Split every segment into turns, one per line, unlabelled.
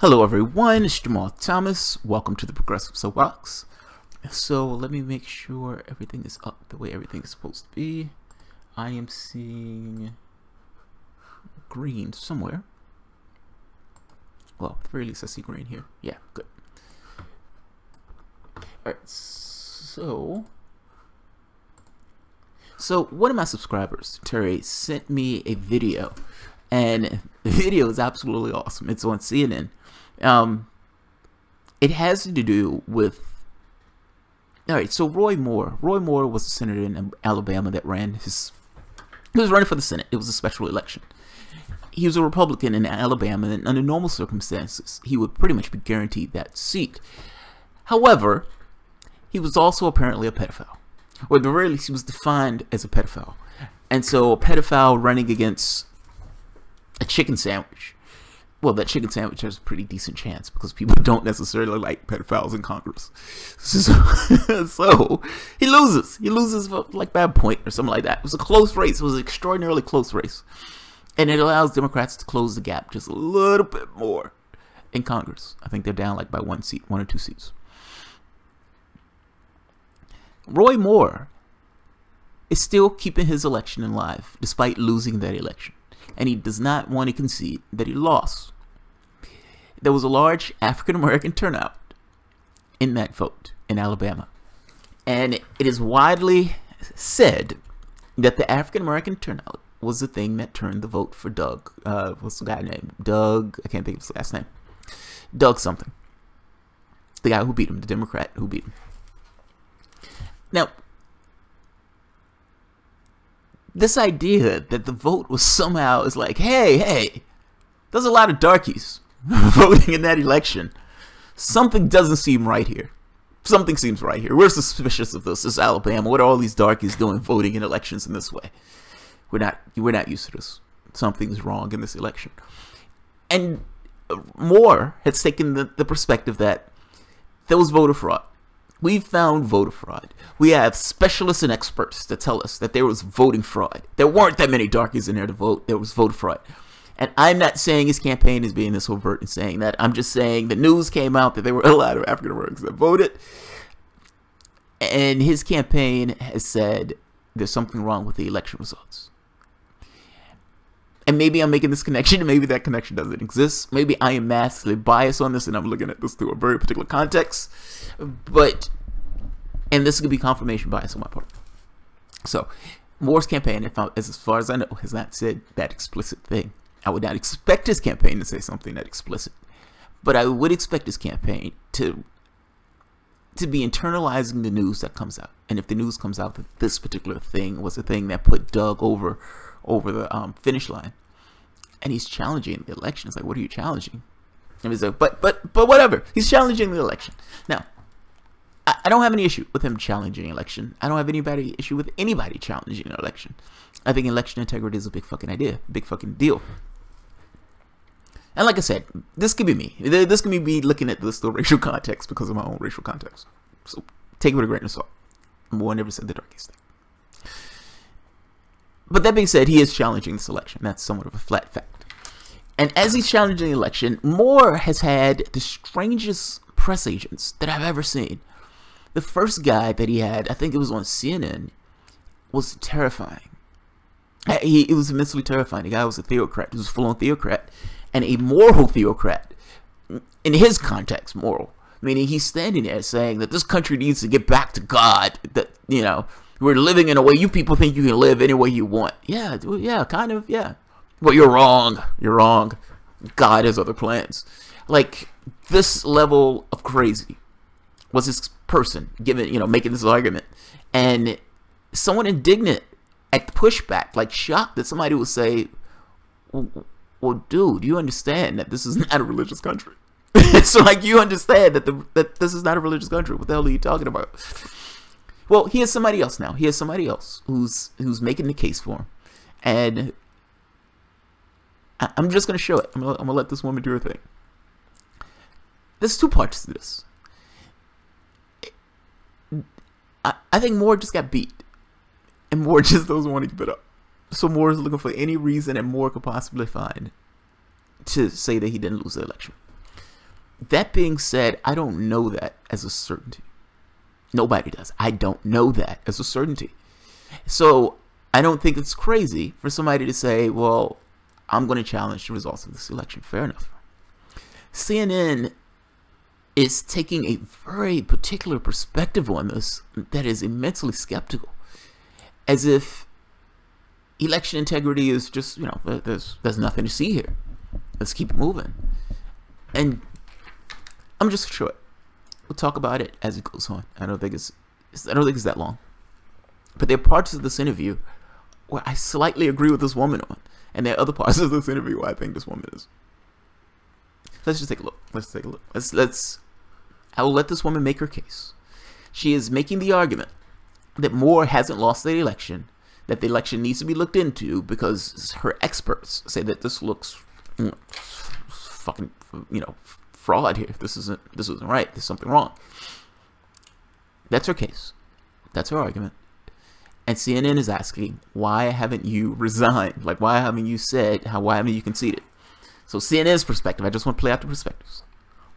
Hello everyone, it's Jamal Thomas. Welcome to the Progressive Soapbox. So let me make sure everything is up the way everything is supposed to be. I am seeing green somewhere. Well, at the very least I see green here. Yeah, good. Alright, so one of my subscribers, Terry, sent me a video. And the video is absolutely awesome. It's on CNN. It has to do with, all right, so Roy Moore was a senator in Alabama that he was running for the Senate. It was a special election. He was a Republican in Alabama, and under normal circumstances, he would pretty much be guaranteed that seat. However, he was also apparently a pedophile, or at the very least, he was defined as a pedophile. And so a pedophile running against a chicken sandwich. Well, that chicken sandwich has a pretty decent chance because people don't necessarily like pedophiles in Congress. So he loses. He loses like by a point or something like that. It was a close race. It was an extraordinarily close race. And it allows Democrats to close the gap just a little bit more in Congress. I think they're down like by one or two seats. Roy Moore is still keeping his election alive despite losing that election. And he does not want to concede that he lost. There was a large African-American turnout in that vote in Alabama. And it is widely said that the African-American turnout was the thing that turned the vote for Doug. What's the guy named? Doug, I can't think of his last name. Doug something. The guy who beat him, the Democrat who beat him. Now, this idea that the vote was somehow is like, hey, there's a lot of darkies voting in that election. Something doesn't seem right here. Something seems right here. We're suspicious of this. This is Alabama. What are all these darkies doing voting in elections in this way? We're not used to this. Something's wrong in this election. And Moore has taken the perspective that there was voter fraud. We found voter fraud. We have specialists and experts that tell us that there was voting fraud. There weren't that many darkies in there to vote. There was voter fraud. And I'm not saying his campaign is being this overt and saying that. I'm just saying the news came out that there were a lot of African Americans that voted. And his campaign has said there's something wrong with the election results. And maybe I'm making this connection. Maybe that connection doesn't exist. Maybe I am massively biased on this and I'm looking at this through a very particular context. But, and this could be confirmation bias on my part. So, Moore's campaign, as far as I know, has not said that explicit thing. I would not expect his campaign to say something that explicit. But I would expect his campaign to be internalizing the news that comes out. And if the news comes out that this particular thing was the thing that put Doug over the finish line, and he's challenging the election. It's like, what are you challenging? And he's like, but whatever. He's challenging the election. Now, I don't have any issue with him challenging an election. I don't have any issue with anybody challenging an election. I think election integrity is a big fucking idea, big fucking deal. And like I said, this could be me. This could be me looking at this through racial context because of my own racial context. So take it with a grain of salt. Moore never said the darkest thing. But that being said, he is challenging this election. That's somewhat of a flat fact. And as he's challenging the election, Moore has had the strangest press agents that I've ever seen. The first guy that he had, I think it was on CNN, was terrifying. It was immensely terrifying. The guy was a theocrat. He was a full-on theocrat. And a moral theocrat. In his context, moral. Meaning he's standing there saying that this country needs to get back to God. That, you know, we're living in a way you people think you can live any way you want. Yeah, kind of, yeah. But you're wrong. You're wrong. God has other plans. Like, this level of crazy was this person making this argument. And someone indignant at the pushback, like shocked that somebody would say, well, dude, you understand that this is not a religious country. So, like, you understand that this is not a religious country. What the hell are you talking about? Well, he has somebody else now. He has somebody else who's making the case for him. And I'm just going to show it. I'm going to let this woman do her thing. There's two parts to this. I think Moore just got beat. And Moore just doesn't want to give it up. So Moore is looking for any reason that Moore could possibly find to say that he didn't lose the election. That being said, I don't know that as a certainty. Nobody does. I don't know that as a certainty. So I don't think it's crazy for somebody to say, well, I'm going to challenge the results of this election. Fair enough. CNN is taking a very particular perspective on this that is immensely skeptical, as if election integrity is just, you know, there's nothing to see here. Let's keep it moving. And I'm just sure we'll talk about it as it goes on. I don't think it's that long. But there are parts of this interview where I slightly agree with this woman on, and there are other parts of this interview where I think this woman is. Let's just take a look. Let's take a look. I will let this woman make her case. She is making the argument that Moore hasn't lost the election, that the election needs to be looked into because her experts say that this looks fucking, you know, fraud here. This isn't right. There's something wrong. That's her case. That's her argument. And CNN is asking, why haven't you resigned? Like, why haven't you said, why haven't you conceded? So CNN's perspective, I just want to play out the perspectives.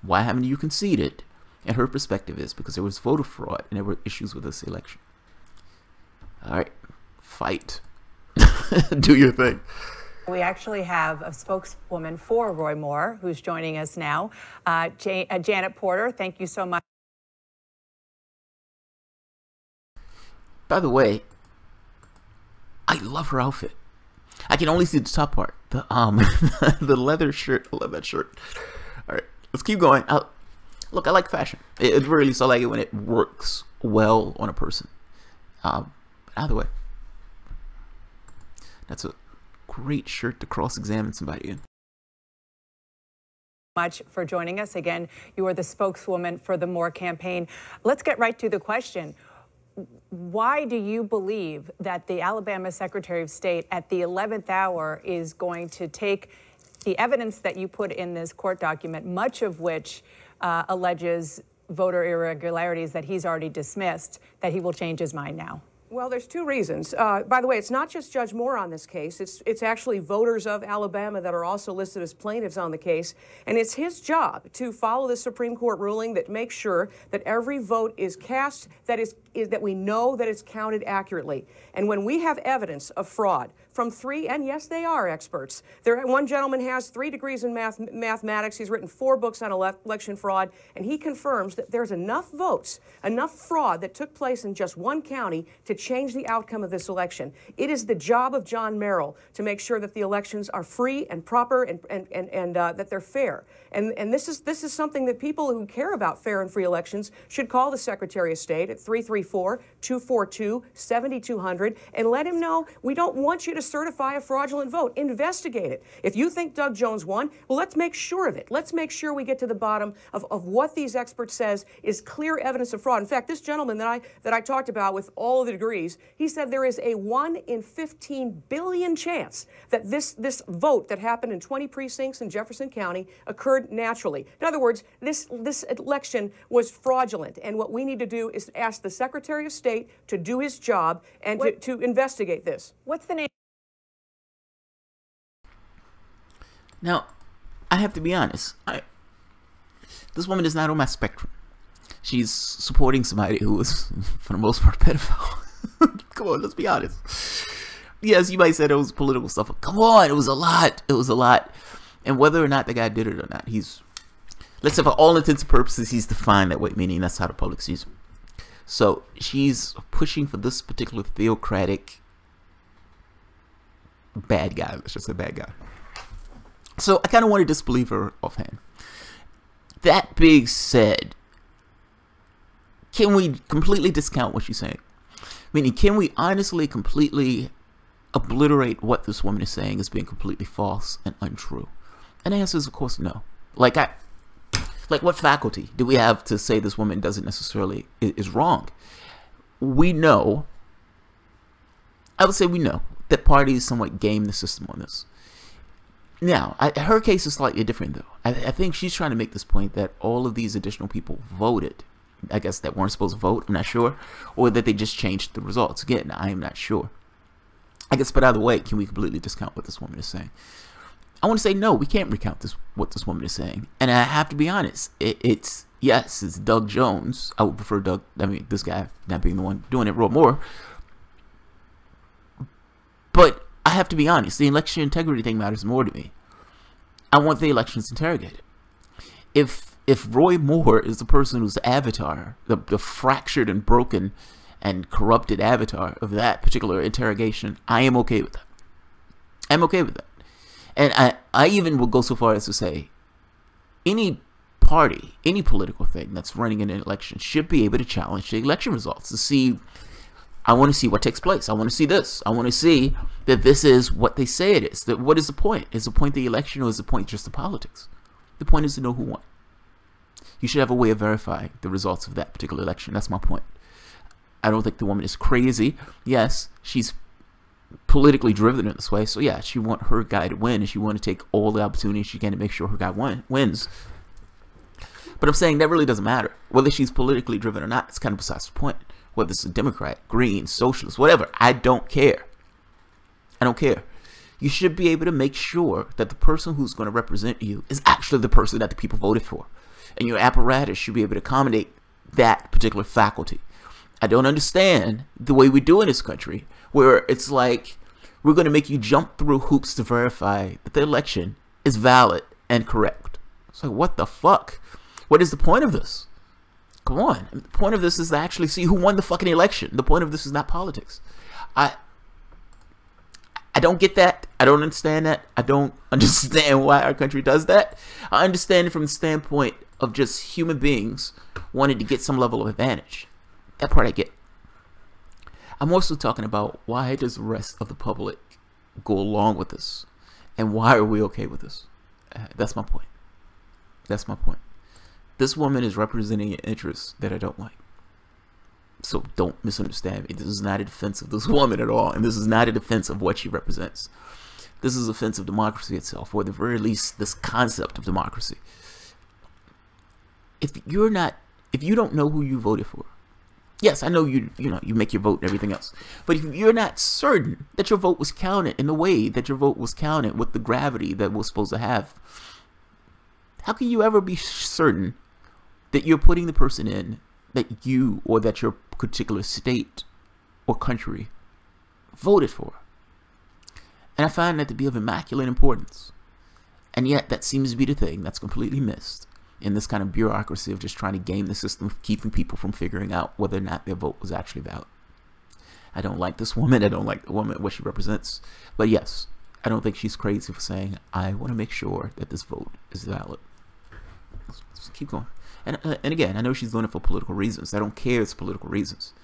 Why haven't you conceded? And her perspective is because there was voter fraud and there were issues with this election. All right, fight. Do your thing.
We actually have a spokeswoman for Roy Moore who's joining us now. Janet Porter, thank you so much.
By the way, I love her outfit. I can only see the top part. The the leather shirt. I love that shirt. All right, let's keep going. Look, I like fashion. It really, so I like it when it works well on a person. Either way, that's a great shirt to cross-examine somebody in.
Much for joining us. Again, you are the spokeswoman for the Moore campaign. Let's get right to the question. Why do you believe that the Alabama Secretary of State at the 11th hour is going to take the evidence that you put in this court document, much of which alleges voter irregularities that he's already dismissed, that he will change his mind now?
Well, there's two reasons. By the way, it's not just Judge Moore on this case. It's actually voters of Alabama that are also listed as plaintiffs on the case. And it's his job to follow the Supreme Court ruling that makes sure that every vote is cast, that we know that it's counted accurately. And when we have evidence of fraud from three, and yes, they are experts. One gentleman has 3 degrees in mathematics. He's written 4 books on election fraud, and he confirms that there's enough votes, enough fraud that took place in just one county to change the outcome of this election. It is the job of John Merrill to make sure that the elections are free and proper and that they're fair. And this is something that people who care about fair and free elections should call the Secretary of State at 334-242-7200 and let him know we don't want you to certify a fraudulent vote. Investigate it. If you think Doug Jones won, well, let's make sure of it. Let's make sure we get to the bottom of what these experts says is clear evidence of fraud. In fact, this gentleman that I talked about with all of the degrees, he said there is a 1 in 15 billion chance that this vote that happened in 20 precincts in Jefferson County occurred naturally. In other words, this election was fraudulent, and what we need to do is ask the Secretary of State to do his job and to investigate this.
What's the name?
Now, I have to be honest. This woman is not on my spectrum. She's supporting somebody who is, for the most part, a pedophile. Come on, let's be honest. Yes, you might say it was political stuff, but come on, it was a lot. It was a lot. And whether or not the guy did it or not, let's say for all intents and purposes, he's defined that way, meaning that's how the public sees him. So she's pushing for this particular theocratic bad guy. Let's just say bad guy. So I kind of want to disbelieve her offhand. That being said, can we completely discount what she's saying? Meaning, can we honestly completely obliterate what this woman is saying as being completely false and untrue? And the answer is, of course, no. Like what faculty do we have to say this woman doesn't necessarily is wrong? We know, I would say we know, that parties somewhat game the system on this. Now, her case is slightly different, though. I think she's trying to make this point that all of these additional people voted, I guess, that weren't supposed to vote, I'm not sure, or that they just changed the results. Again, I am not sure. I guess, but either way, can we completely discount what this woman is saying? I want to say, no, we can't recount this, what this woman is saying. And I have to be honest. Yes, it's Doug Jones. I would prefer Doug, this guy not being the one doing it, Roy Moore. But I have to be honest. The election integrity thing matters more to me. I want the elections interrogated. If Roy Moore is the person who's the avatar, the fractured and broken and corrupted avatar of that particular interrogation, I am okay with that. I'm okay with that. And I even will go so far as to say, any party, any political thing that's running in an election should be able to challenge the election results to see, I want to see what takes place. I want to see this. I want to see that this is what they say it is. That what is the point? Is the point the election, or is the point just the politics? The point is to know who won. You should have a way of verifying the results of that particular election. That's my point. I don't think the woman is crazy. Yes, she's politically driven in this way, so yeah, she want her guy to win, and she want to take all the opportunities she can to make sure her guy wins. But I'm saying that really doesn't matter whether she's politically driven or not. It's kind of besides the point. Whether it's a Democrat, Green, Socialist, whatever, I don't care. I don't care. You should be able to make sure that the person who's going to represent you is actually the person that the people voted for, and your apparatus should be able to accommodate that particular faculty. I don't understand the way we do in this country, where it's like we're going to make you jump through hoops to verify that the election is valid and correct. It's like, what the fuck? What is the point of this? Come on. The point of this is to actually see who won the fucking election. The point of this is not politics. I don't get that. I don't understand that. I don't understand why our country does that. I understand it from the standpoint of just human beings wanting to get some level of advantage. That part I get. I'm also talking about, why does the rest of the public go along with this? And why are we okay with this? That's my point. That's my point. This woman is representing an interest that I don't like. So don't misunderstand me. This is not a defense of this woman at all. And this is not a defense of what she represents. This is a defense of democracy itself, or at the very least, this concept of democracy. If you don't know who you voted for, yes, I know you make your vote and everything else. But if you're not certain that your vote was counted in the way that your vote was counted, with the gravity that we're supposed to have, how can you ever be certain that you're putting the person in that you, or that your particular state or country voted for? And I find that to be of immaculate importance. And yet that seems to be the thing that's completely missed in this kind of bureaucracy of just trying to game the system, of keeping people from figuring out whether or not their vote was actually valid. I don't like this woman. I don't like the woman, what she represents. But yes, I don't think she's crazy for saying, I want to make sure that this vote is valid. Let's keep going. And again, I know she's doing it for political reasons. I don't care it's political reasons.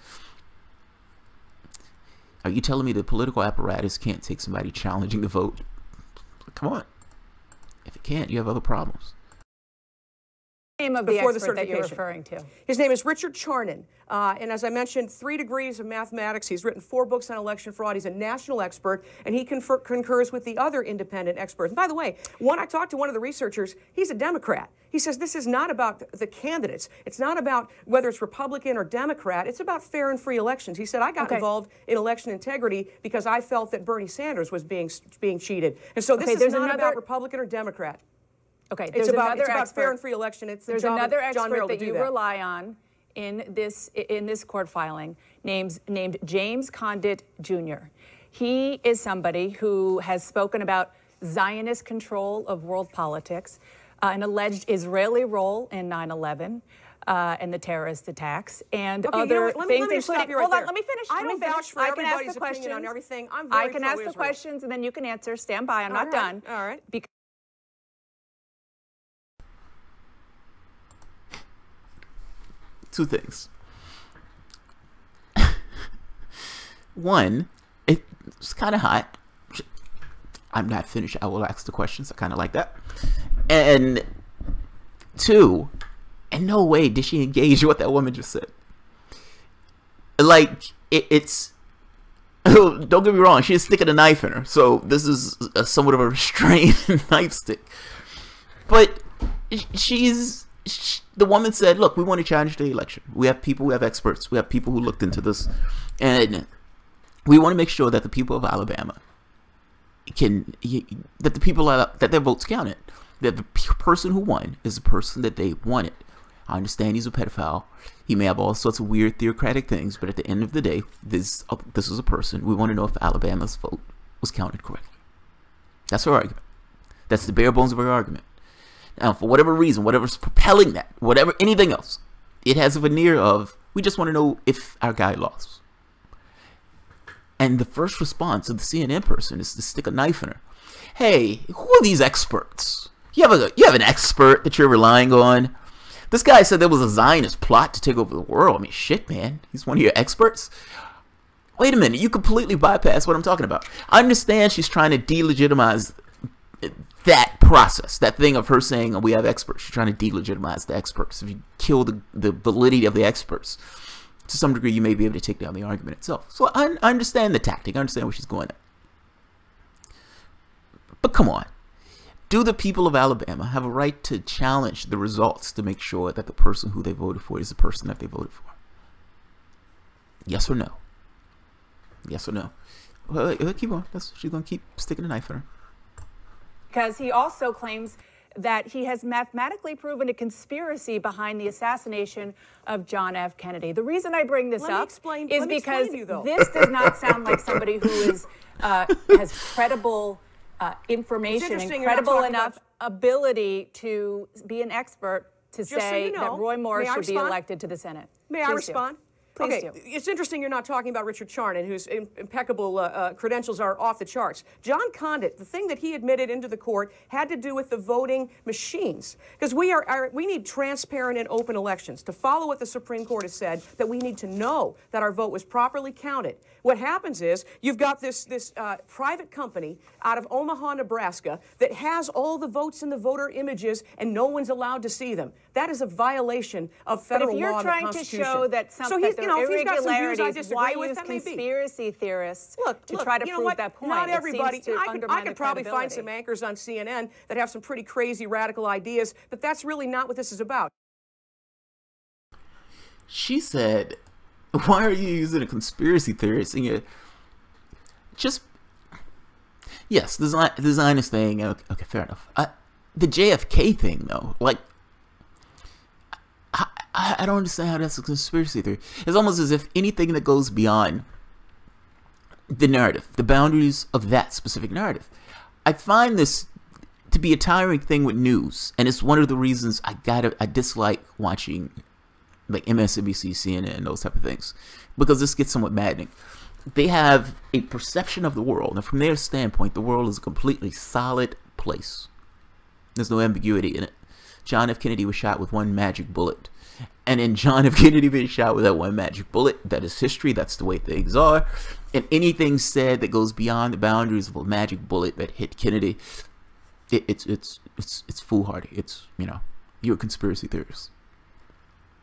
Are you telling me the political apparatus can't take somebody challenging the vote? Come on. If it can't, you have other problems.
Name of the expert that you're referring to?
His name is Richard Charnin. And as I mentioned, 3 degrees of mathematics. He's written 4 books on election fraud. He's a national expert, and he concurs with the other independent experts. And by the way, when I talked to one of the researchers, he's a Democrat. He says this is not about the candidates. It's not about whether it's Republican or Democrat. It's about fair and free elections. He said, I got involved in election integrity because I felt that Bernie Sanders was being cheated. And so this is not about Republican or Democrat.
Okay,
it's about fair and free election. It's the
there's
job
another
of John
expert
Merrill
that
to
you
do that.
rely on in this court filing, named James Condit Jr. He is somebody who has spoken about Zionist control of world politics, an alleged Israeli role in 9/11. And the terrorist attacks and other things, including. Hold on, let me finish.
I don't vouch for everybody's opinion on everything. I'm very
I can ask the questions and then you can answer. Stand by. I'm not done.
All right.
Two things. One, it's kind of hot. I'm not finished. I will ask the questions. I kind of like that. And 2, in no way did she engage what that woman just said. Like, it's... Don't get me wrong. She's sticking a knife in her. So this is somewhat of a restrained knife stick. But the woman said, look, we want to challenge the election. We have people, we have experts, we have people who looked into this, and we want to make sure that the people of Alabama that the people that their votes counted, that the person who won is the person that they wanted. I understand he's a pedophile. He may have all sorts of weird theocratic things, but at the end of the day, this is a person. We want to know if Alabama's vote was counted correctly. That's her argument. That's the bare bones of her argument. Now, for whatever reason, whatever's propelling that, anything else, it has a veneer of, we just want to know if our guy lost. And the first response of the CNN person is to stick a knife in her. Hey, who are these experts? You have an expert that you're relying on? This guy said there was a Zionist plot to take over the world. I mean, shit, man. He's one of your experts? Wait a minute. You completely bypass what I'm talking about. I understand she's trying to delegitimize that process. That thing of her saying, oh, we have experts. She's trying to delegitimize the experts. If you kill the validity of the experts, to some degree, you may be able to take down the argument itself. So I understand the tactic. I understand where she's going at. But come on. Do the people of Alabama have a right to challenge the results to make sure that the person who they voted for is the person that they voted for? Yes or no? Yes or no? Well, keep on. She's going to keep sticking a knife in her.
Because he also claims that he has mathematically proven a conspiracy behind the assassination of John F. Kennedy. The reason I bring this up is because this does not sound like somebody who is has credible information and credible enough ability to be an expert to say that Roy Moore should be elected to the Senate.
May I respond? Okay, it's interesting you're not talking about Richard Charnon, whose impeccable credentials are off the charts. John Condit, the thing that he admitted into the court had to do with the voting machines. Because we need transparent and open elections. To follow what the Supreme Court has said, that we need to know that our vote was properly counted. What happens is you've got this private company out of Omaha, Nebraska, that has all the votes and the voter images, and no one's allowed to see them. That is a violation of federal law and the Constitution.
But if you're trying to show that something irregularities, why use conspiracy theorists to try to prove that point?
Not everybody.
I
could probably find some anchors on CNN that have some pretty crazy radical ideas, but that's really not what this is about.
She said, why are you using a conspiracy theorist? And yes, the Zionist thing, okay, fair enough. The JFK thing, though, like, I don't understand how that's a conspiracy theory. It's almost as if anything that goes beyond the narrative, the boundaries of that specific narrative. I find this to be a tiring thing with news, and it's one of the reasons I dislike watching like MSNBC, CNN, and those type of things, because this gets somewhat maddening. They have a perception of the world, and from their standpoint, the world is a completely solid place. There's no ambiguity in it. John F. Kennedy was shot with one magic bullet. And in John F. Kennedy being shot with that one magic bullet, that is history. That's the way things are. And anything said that goes beyond the boundaries of a magic bullet that hit Kennedy, it's foolhardy. It's, you're a conspiracy theorist.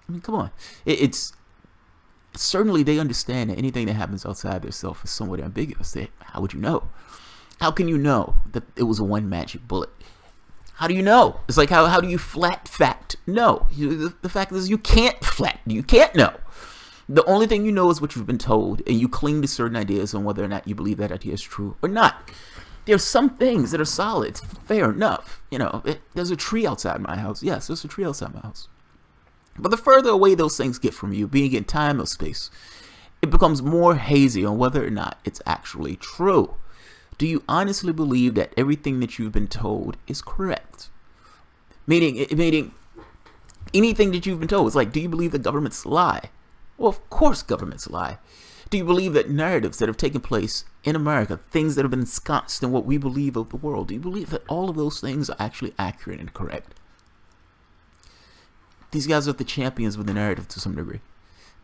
I mean, come on. It's certainly they understand that anything that happens outside their self is somewhat ambiguous. How would you know? How can you know that it was a one magic bullet? How do you know? It's like, how do you flat fact know? The fact is you can't know. The only thing you know is what you've been told, and you cling to certain ideas on whether or not you believe that idea is true or not. There's some things that are solid. Fair enough. There's a tree outside my house. Yes, there's a tree outside my house. But the further away those things get from you, being in time or space, it becomes more hazy on whether or not it's actually true. Do you honestly believe that everything that you've been told is correct? Meaning anything that you've been told. It's like, do you believe that governments lie? Well, of course governments lie. Do you believe that narratives that have taken place in America, things that have been ensconced in what we believe of the world, do you believe that all of those things are actually accurate and correct? These guys are the champions of the narrative to some degree.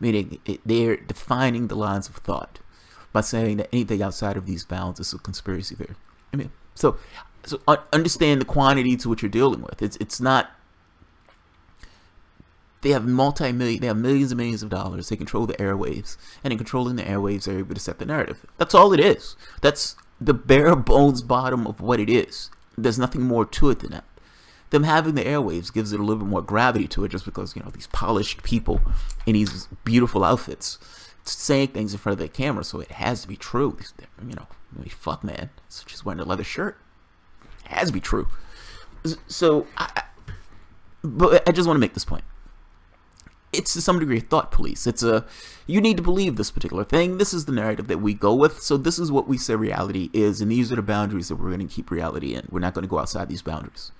Meaning they're defining the lines of thought by saying that anything outside of these bounds is a conspiracy theory. I mean, so understand the quantity to what you're dealing with. It's not. They have millions and millions of dollars. They control the airwaves, and in controlling the airwaves, they're able to set the narrative. That's all it is. That's the bare bones bottom of what it is. There's nothing more to it than that. Them having the airwaves gives it a little bit more gravity to it, just because these polished people in these beautiful outfits saying things in front of the camera, so it has to be true. You know, fuck, man. So she's wearing a leather shirt. It has to be true. So, but I just want to make this point. It's to some degree a thought police. It's you need to believe this particular thing. This is the narrative that we go with. So this is what we say reality is, and these are the boundaries that we're going to keep reality in. We're not going to go outside these boundaries.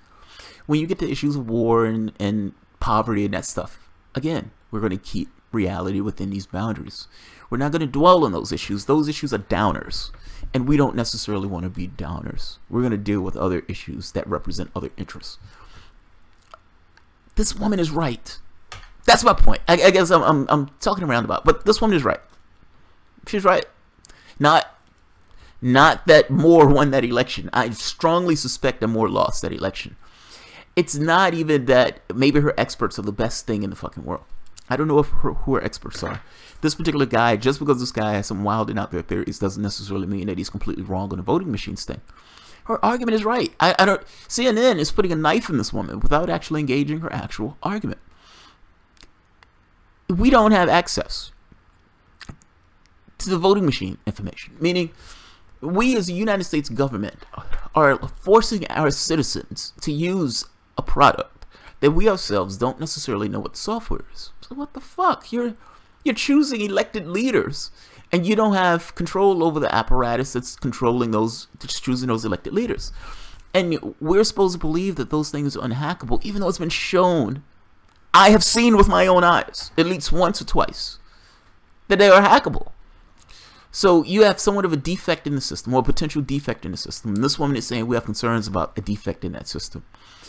When you get to issues of war and poverty and that stuff, again, we're going to keep reality within these boundaries. We're not going to dwell on those issues. Those issues are downers, and we don't necessarily want to be downers. We're going to deal with other issues that represent other interests. This woman is right. That's my point. I guess I'm talking around about, but this woman is right. She's right. Not that Moore won that election. I strongly suspect that Moore lost that election. It's not even that maybe her experts are the best thing in the fucking world. I don't know who her experts are. This particular guy, just because this guy has some wild and out there theories, doesn't necessarily mean that he's completely wrong on the voting machines thing. Her argument is right. I don't. CNN is putting a knife in this woman without actually engaging her actual argument. We don't have access to the voting machine information, meaning we as the United States government are forcing our citizens to use a product that we ourselves don't necessarily know what the software is. So what the fuck? You're choosing elected leaders, and you don't have control over the apparatus that's controlling those, that's choosing those elected leaders. And we're supposed to believe that those things are unhackable, even though it's been shown. I have seen with my own eyes, at least once or twice, that they are hackable. So you have somewhat of a defect in the system, or a potential defect in the system. And this woman is saying we have concerns about a defect in that system.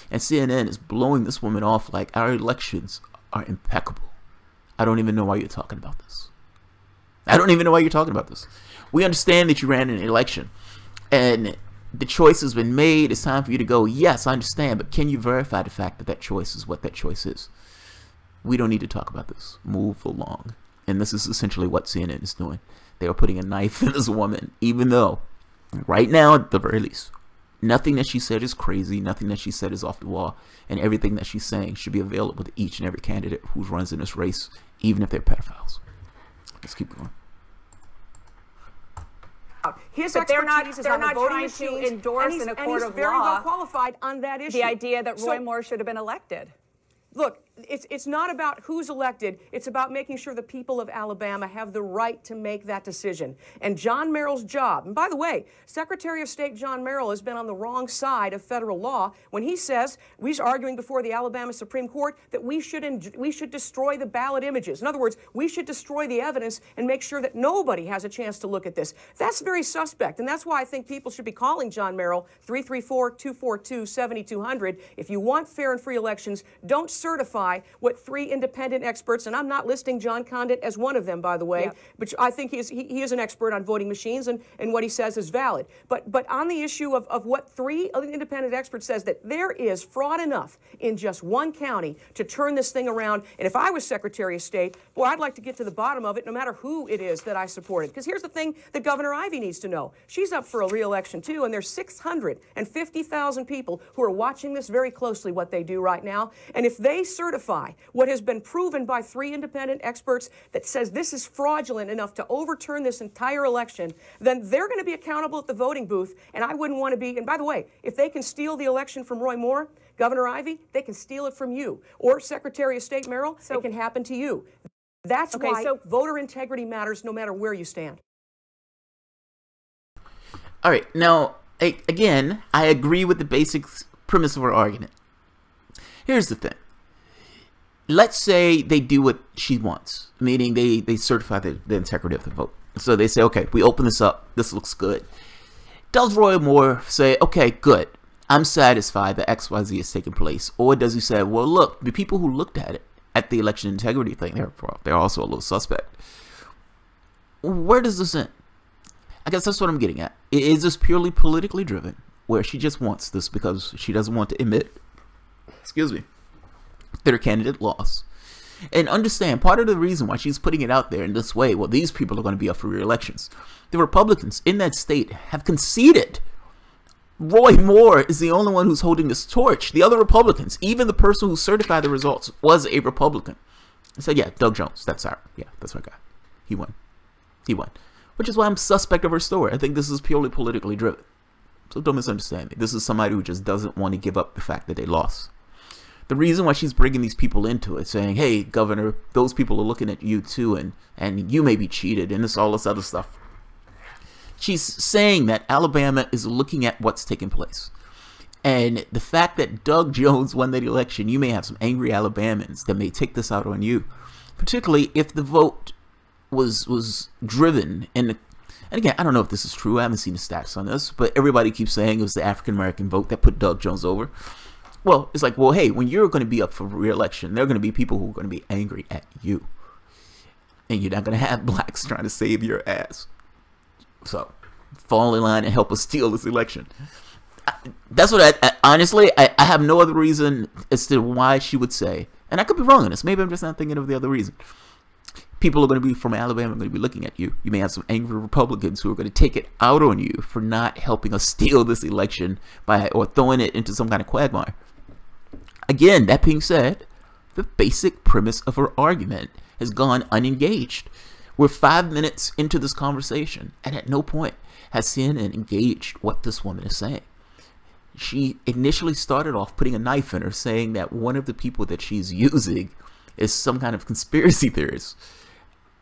And CNN is blowing this woman off like our elections are impeccable. I don't even know why you're talking about this. I don't even know why you're talking about this. We understand that you ran an election, and the choice has been made. It's time for you to go. Yes, I understand, but can you verify the fact that that choice is what that choice is? We don't need to talk about this. Move along. And this is essentially what CNN is doing. They are putting a knife in this woman, even though, right now, at the very least, nothing that she said is crazy, nothing that she said is off the wall, and everything that she's saying should be available to each and every candidate who runs in this race, even if they're pedophiles. Let's keep going.
But they're not trying to endorse in a court of
very
law
well qualified on that issue.
the idea that Roy Moore should have been elected.
Look, it's not about who's elected. It's about making sure the people of Alabama have the right to make that decision. And John Merrill's job, and by the way, Secretary of State John Merrill has been on the wrong side of federal law when he says, he's arguing before the Alabama Supreme Court that we should destroy the ballot images. In other words, we should destroy the evidence and make sure that nobody has a chance to look at this. That's very suspect, and that's why I think people should be calling John Merrill 334-242-7200. If you want fair and free elections, don't certify what 3 independent experts, and I'm not listing John Condit as one of them, by the way, but I think he is an expert on voting machines, and what he says is valid. But on the issue of what 3 independent experts says, that there is fraud enough in just one county to turn this thing around, and if I was Secretary of State, boy, I'd like to get to the bottom of it no matter who it is that I supported. Because here's the thing that Governor Ivey needs to know. She's up for a re-election too, and there's 650,000 people who are watching this very closely, what they do right now, and if they certify what has been proven by 3 independent experts that says this is fraudulent enough to overturn this entire election, then they're going to be accountable at the voting booth, and I wouldn't want to be. And by the way, if they can steal the election from Roy Moore, Governor Ivey, they can steal it from you. Or Secretary of State Merrill, it can happen to you. That's why voter integrity matters no matter where you stand.
All right, now, again, I agree with the basic premise of our argument. Here's the thing. Let's say they do what she wants, meaning they certify the integrity of the vote. So they say, okay, we open this up. This looks good. Does Roy Moore say, okay, good, I'm satisfied that XYZ is taking place? Or does he say, well, look, the people who looked at it, at the election integrity thing, they're also a little suspect. Where does this end? I guess that's what I'm getting at. Is this purely politically driven, where she just wants this because she doesn't want to admit, excuse me, that her candidate lost? And understand, part of the reason why she's putting it out there in this way, well, these people are going to be up for re-elections. The Republicans in that state have conceded. Roy Moore is the only one who's holding this torch. The other Republicans, even the person who certified the results, was a Republican. I said, yeah, Doug Jones, that's our guy. He won. He won. Which is why I'm suspect of her story. I think this is purely politically driven. So don't misunderstand me. This is somebody who just doesn't want to give up the fact that they lost. The reason why she's bringing these people into it, saying, hey, Governor, those people are looking at you too, and you may be cheated, and all this other stuff. She's saying that Alabama is looking at what's taking place. And the fact that Doug Jones won that election, you may have some angry Alabamans that may take this out on you, particularly if the vote was driven. And again, I don't know if this is true. I haven't seen the stats on this, but everybody keeps saying it was the African-American vote that put Doug Jones over. Well, it's like, well, hey, when you're going to be up for re-election, there are going to be people who are going to be angry at you. And you're not going to have blacks trying to save your ass. So, fall in line and help us steal this election. That's what honestly, I have no other reason as to why she would say, and I could be wrong on this. Maybe I'm just not thinking of the other reason. People are going to be from Alabama are going to be looking at you. You may have some angry Republicans who are going to take it out on you for not helping us steal this election or throwing it into some kind of quagmire. Again, that being said, the basic premise of her argument has gone unengaged. We're 5 minutes into this conversation, and at no point has CNN engaged what this woman is saying. She initially started off putting a knife in her, saying that one of the people that she's using is some kind of conspiracy theorist.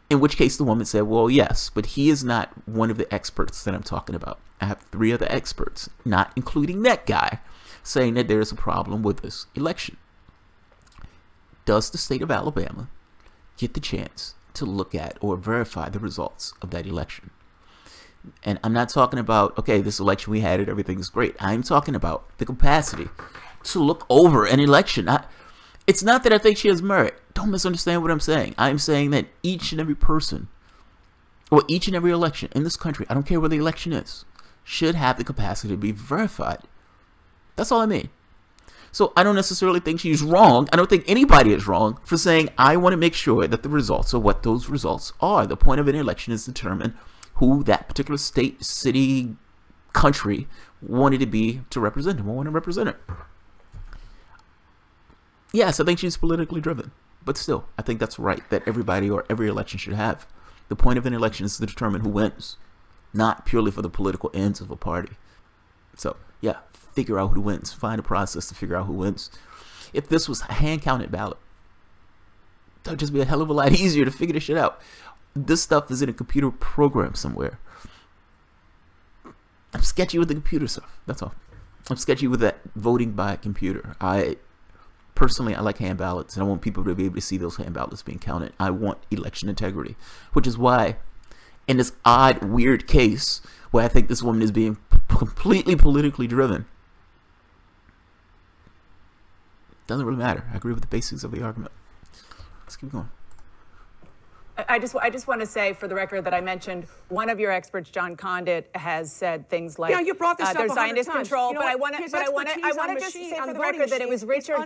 In which case the woman said, well, yes, but he is not one of the experts that I'm talking about. I have 3 other experts, not including that guy, saying that there is a problem with this election. Does the state of Alabama get the chance to look at or verify the results of that election? And I'm not talking about, okay, this election we had it, everything's great. I'm talking about the capacity to look over an election. It's not that I think she has merit. Don't misunderstand what I'm saying. I'm saying that each and every person, or each and every election in this country, I don't care what the election is, should have the capacity to be verified. That's all I mean. So I don't necessarily think she's wrong. I don't think anybody is wrong for saying, I want to make sure that the results are what those results are. The point of an election is to determine who that particular state, city, country wanted to be to represent him or want to represent her. Yes, I think she's politically driven, but still, I think that's right that everybody or every election should have. The point of an election is to determine who wins, not purely for the political ends of a party. So, yeah, figure out who wins. Find a process to figure out who wins. If this was a hand-counted ballot, that would just be a hell of a lot easier to figure this shit out. This stuff is in a computer program somewhere. I'm sketchy with the computer stuff. That's all. I'm sketchy with that voting by computer. Personally, I like hand ballots, and I want people to be able to see those hand ballots being counted. I want election integrity, which is why, in this odd, weird case where I think this woman is being completely politically driven, doesn't really matter. I agree with the basics of the argument. Let's keep going.
I just want to say, for the record, that I mentioned one of your experts, John Condit, has said things like,
yeah, you brought this up
there's
100
Zionist
times.
control.
You know
but
what?
I want to just say for the record that it was Richard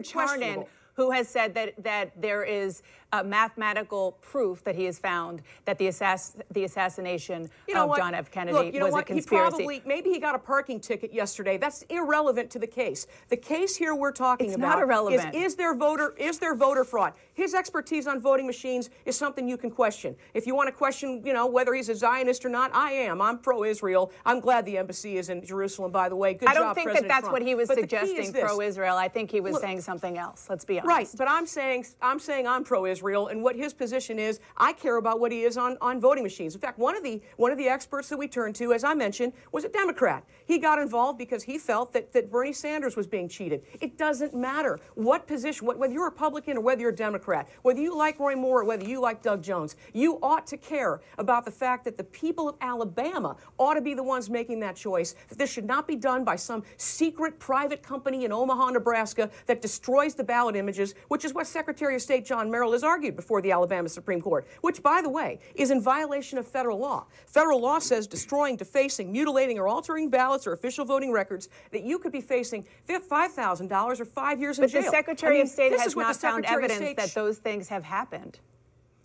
Charnin who has said that there is mathematical proof that he has found that the assassination of John F. Kennedy was a conspiracy.
Maybe he got a parking ticket yesterday. That's irrelevant to the case. The case here we're talking about
not irrelevant.
Is there voter fraud? His expertise on voting machines is something you can question. If you want to question, whether he's a Zionist or not, I am. I'm pro-Israel. I'm glad the embassy is in Jerusalem, by the way. Good job,
I don't think
President
that's
Trump.
what he was
But
suggesting, pro-Israel. I think he was saying something else. Let's be honest.
Right, but I'm saying I'm pro-Israel, and what his position is, I care about what he is on voting machines. In fact, one of the experts that we turned to, as I mentioned, was a Democrat. He got involved because he felt that Bernie Sanders was being cheated. It doesn't matter what position, whether you're a Republican or whether you're a Democrat, whether you like Roy Moore or whether you like Doug Jones, you ought to care about the fact that the people of Alabama ought to be the ones making that choice, that this should not be done by some secret private company in Omaha, Nebraska that destroys the ballot images, which is what Secretary of State John Merrill has argued before the Alabama Supreme Court, which, by the way, is in violation of federal law. Federal law says destroying, defacing, mutilating, or altering ballots or official voting records, that you could be facing $5,000 or 5 years in jail.
But the Secretary of State has not found evidence that those things have happened.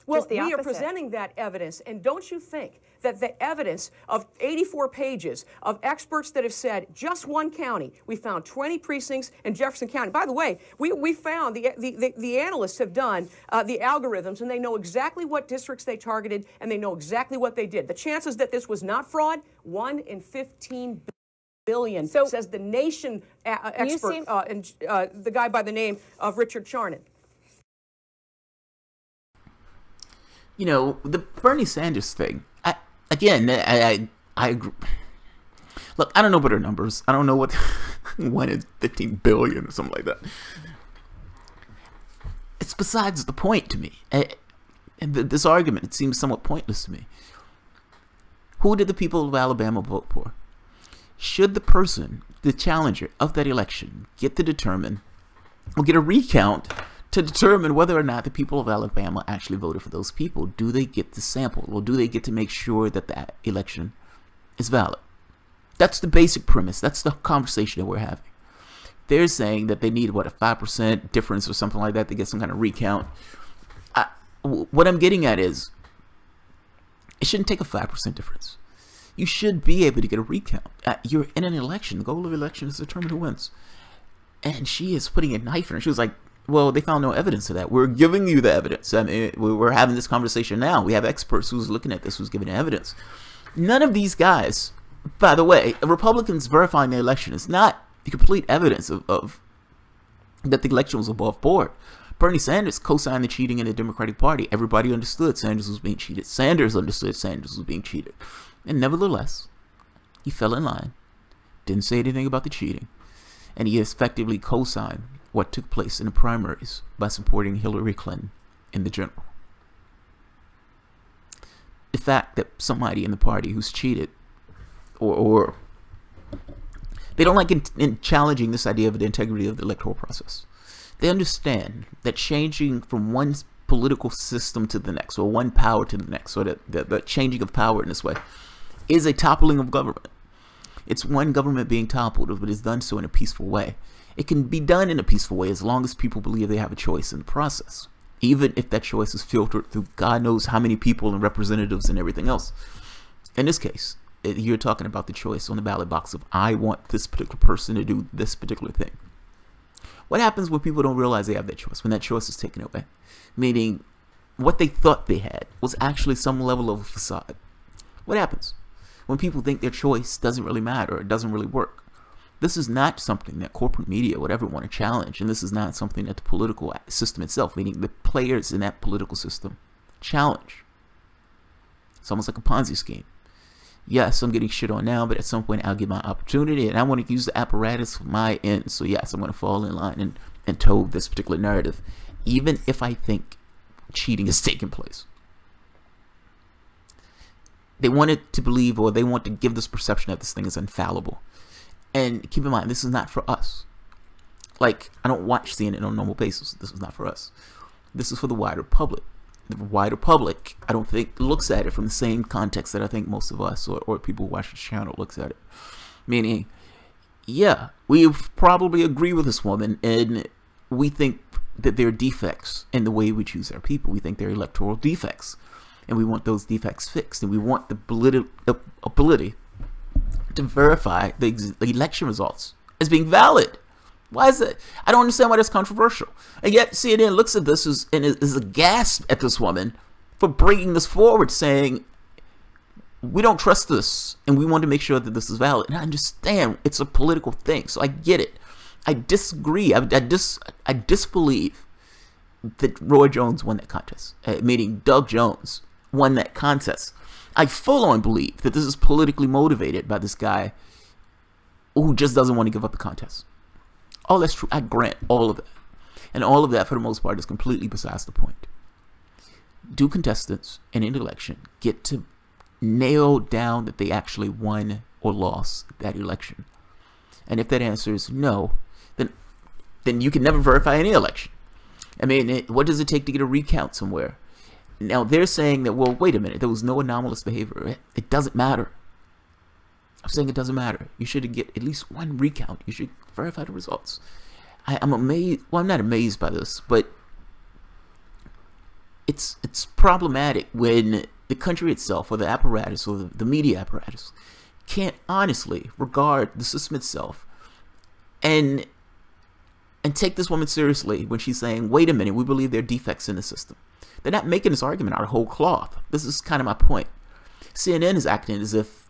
Well,
just the
we
opposite.
are presenting that evidence, and don't you think that the evidence of 84 pages of experts that have said just one county, we found 20 precincts in Jefferson County. By the way, we found the analysts have done the algorithms, and they know exactly what districts they targeted, and they know exactly what they did. The chances that this was not fraud, 1 in 15 billion,
So,
says the Nation expert, the guy by the name of Richard Charnon.
You know, the Bernie Sanders thing, I agree. Look, I don't know what her numbers. I don't know what 1 in 15 billion or something like that. It's besides the point to me. And this argument, it seems somewhat pointless to me. Who did the people of Alabama vote for? Should the person, the challenger of that election, get to determine, or get a recount to determine whether or not the people of Alabama actually voted for those people? Do they get the sample, or do they get to make sure that that election is valid? That's the basic premise. That's the conversation that we're having. They're saying that they need, what, a 5% difference or something like that to get some kind of recount. What I'm getting at is, it shouldn't take a 5% difference. You should be able to get a recount. You're in an election. The goal of election is to determine who wins. And she is putting a knife in her. She was like, well, they found no evidence of that. We're giving you the evidence. I mean, we're having this conversation now. We have experts who's looking at this, who's giving evidence. None of these guys, by the way, Republicans verifying the election is not the complete evidence of that the election was above board. Bernie Sanders co-signed the cheating in the Democratic Party. Everybody understood Sanders was being cheated. Sanders understood Sanders was being cheated. And nevertheless, he fell in line, didn't say anything about the cheating, and he effectively co-signed what took place in the primaries by supporting Hillary Clinton in the general. The fact that somebody in the party who's cheated, or they don't like in challenging this idea of the integrity of the electoral process. They understand that changing from one political system to the next, or one power to the next, or the changing of power in this way, is a toppling of government. It's one government being toppled, but it's done so in a peaceful way. It can be done in a peaceful way as long as people believe they have a choice in the process, even if that choice is filtered through God knows how many people and representatives and everything else. In this case, you're talking about the choice on the ballot box of, I want this particular person to do this particular thing. What happens when people don't realize they have that choice, when that choice is taken away? Meaning, what they thought they had was actually some level of a facade. What happens when people think their choice doesn't really matter, or it doesn't really work? This is not something that corporate media would ever want to challenge, and this is not something that the political system itself, meaning the players in that political system, challenge. It's almost like a Ponzi scheme. Yes, I'm getting shit on now, but at some point I'll get my opportunity, and I want to use the apparatus for my end. So yes, I'm going to fall in line and toe this particular narrative, even if I think cheating is taking place. They wanted to believe, or they want to give this perception that this thing is infallible. And keep in mind, this is not for us. Like, I don't watch CNN on a normal basis. This is not for us. This is for the wider public. The wider public, I don't think, looks at it from the same context that I think most of us or people who watch this channel looks at it. Meaning, yeah, we probably agree with this woman, and we think that there are defects in the way we choose our people. We think they're electoral defects, and we want those defects fixed, and we want the ability to verify the election results as being valid. Why is it? I don't understand why that's controversial. And yet CNN looks at this and is aghast at this woman for bringing this forward, saying, we don't trust this, and we want to make sure that this is valid. And I understand it's a political thing, so I get it. I disagree. I disbelieve that Roy Jones won that contest, meaning Doug Jones won that contest. I full-on believe that this is politically motivated by this guy who just doesn't want to give up the contest. All that's true. I grant all of that. And all of that, for the most part, is completely besides the point. Do contestants in an election get to nail down that they actually won or lost that election? And if that answer is no, then you can never verify any election. I mean, what does it take to get a recount somewhere? Now, they're saying that, well, wait a minute, there was no anomalous behavior. It doesn't matter. I'm saying it doesn't matter. You should get at least one recount. You should verify the results. I'm amazed. Well, I'm not amazed by this, but it's problematic when the country itself, or the apparatus, or the media apparatus, can't honestly regard the system itself and take this woman seriously when she's saying, wait a minute, we believe there are defects in the system. They're not making this argument out of whole cloth. This is kind of my point. CNN is acting as if,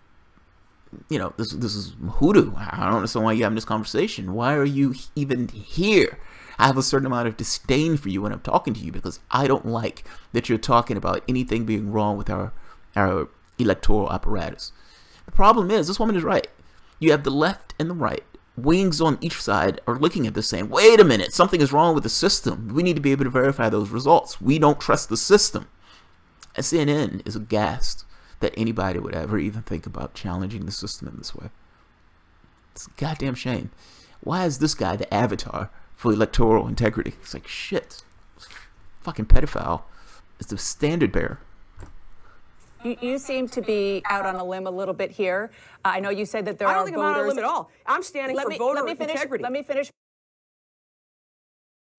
you know, this is hoodoo. I don't understand why you're having this conversation. Why are you even here? I have a certain amount of disdain for you when I'm talking to you, because I don't like that you're talking about anything being wrong with our electoral apparatus. The problem is, this woman is right. You have the left and the right. Wings on each side are looking at this saying, wait a minute, something is wrong with the system. We need to be able to verify those results. We don't trust the system. And CNN is aghast that anybody would ever even think about challenging the system in this way. It's a goddamn shame. Why is this guy the avatar for electoral integrity? It's like, shit. Fucking pedophile is the standard bearer.
You seem to be out on a limb a little bit here. I know you said that there are voters.
I don't think I'm out on a limb at all. I'm standing for voter integrity.
Let me finish.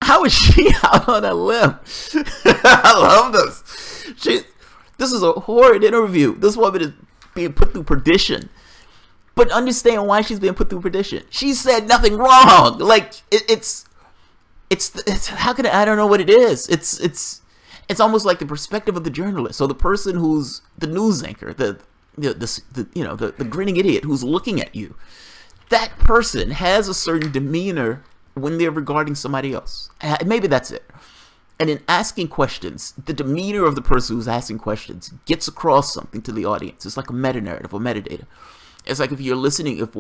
How is she out on a limb? I love this. This is a horrid interview. This woman is being put through perdition. But understand why she's being put through perdition. She said nothing wrong. Like, it's how can I don't know what it is. It's almost like the perspective of the journalist, or the person who's the news anchor, the grinning idiot who's looking at you. That person has a certain demeanor when they're regarding somebody else. Maybe that's it. And in asking questions, the demeanor of the person who's asking questions gets across something to the audience. It's like a meta-narrative or metadata. It's like if you're listening, if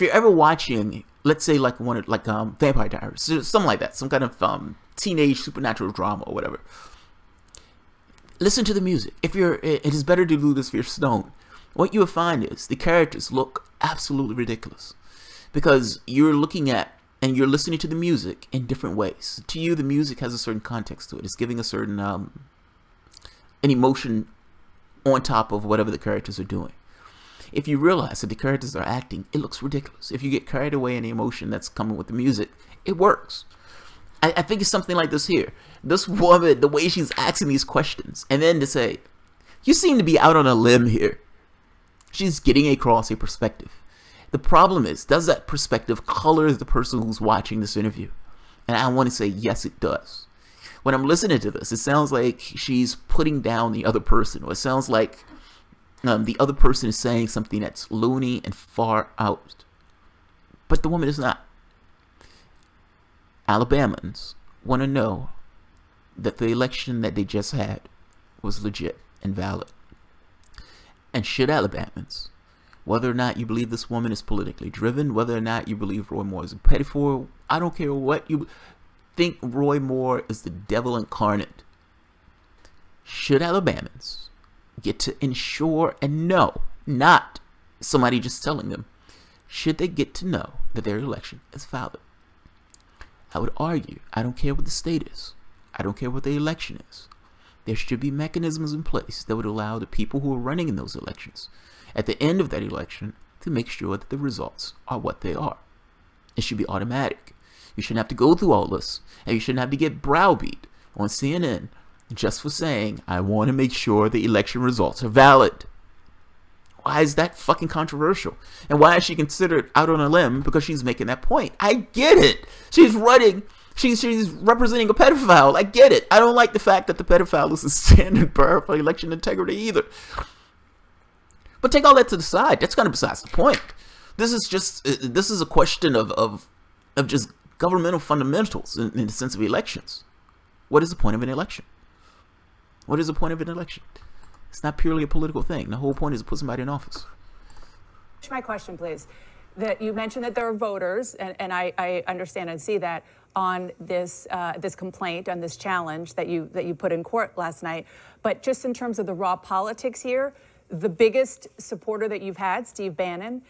you're ever watching, let's say Vampire Diaries, something like that, some kind of teenage supernatural drama or whatever. Listen to the music. It is better to do this if you're stoned. What you will find is the characters look absolutely ridiculous, because you're looking at and you're listening to the music in different ways. To you, the music has a certain context to it. It's giving a certain an emotion on top of whatever the characters are doing. If you realize that the characters are acting, it looks ridiculous. If you get carried away in the emotion that's coming with the music, it works. I think it's something like this here. This woman, the way she's asking these questions, and then to say, you seem to be out on a limb here. She's getting across a perspective. The problem is, does that perspective color the person who's watching this interview? And I want to say, yes, it does. When I'm listening to this, it sounds like she's putting down the other person, or it sounds like the other person is saying something that's loony and far out. But the woman is not. Alabamans want to know that the election that they just had was legit and valid. And should Alabamans, whether or not you believe this woman is politically driven, whether or not you believe Roy Moore is a pedophile, I don't care what you think, Roy Moore is the devil incarnate. Should Alabamans get to ensure and know, not somebody just telling them, should they get to know that their election is valid? I would argue, I don't care what the state is. I don't care what the election is. There should be mechanisms in place that would allow the people who are running in those elections, at the end of that election, to make sure that the results are what they are. It should be automatic. You shouldn't have to go through all this, and you shouldn't have to get browbeat on CNN just for saying, I want to make sure the election results are valid. Why is that fucking controversial? And why is she considered out on a limb? Because she's making that point. I get it. She's running. She's representing a pedophile. I get it. I don't like the fact that the pedophile is a standard bearer for election integrity either. But take all that to the side. That's kind of besides the point. This is a question of just governmental fundamentals in the sense of elections. What is the point of an election? What is the point of an election? It's not purely a political thing. The whole point is to put somebody in office.
My question, please. That you mentioned that there are voters, and I understand and see that on this this complaint, on this challenge that you put in court last night. But just in terms of the raw politics here, the biggest supporter that you've had, Steve Bannon,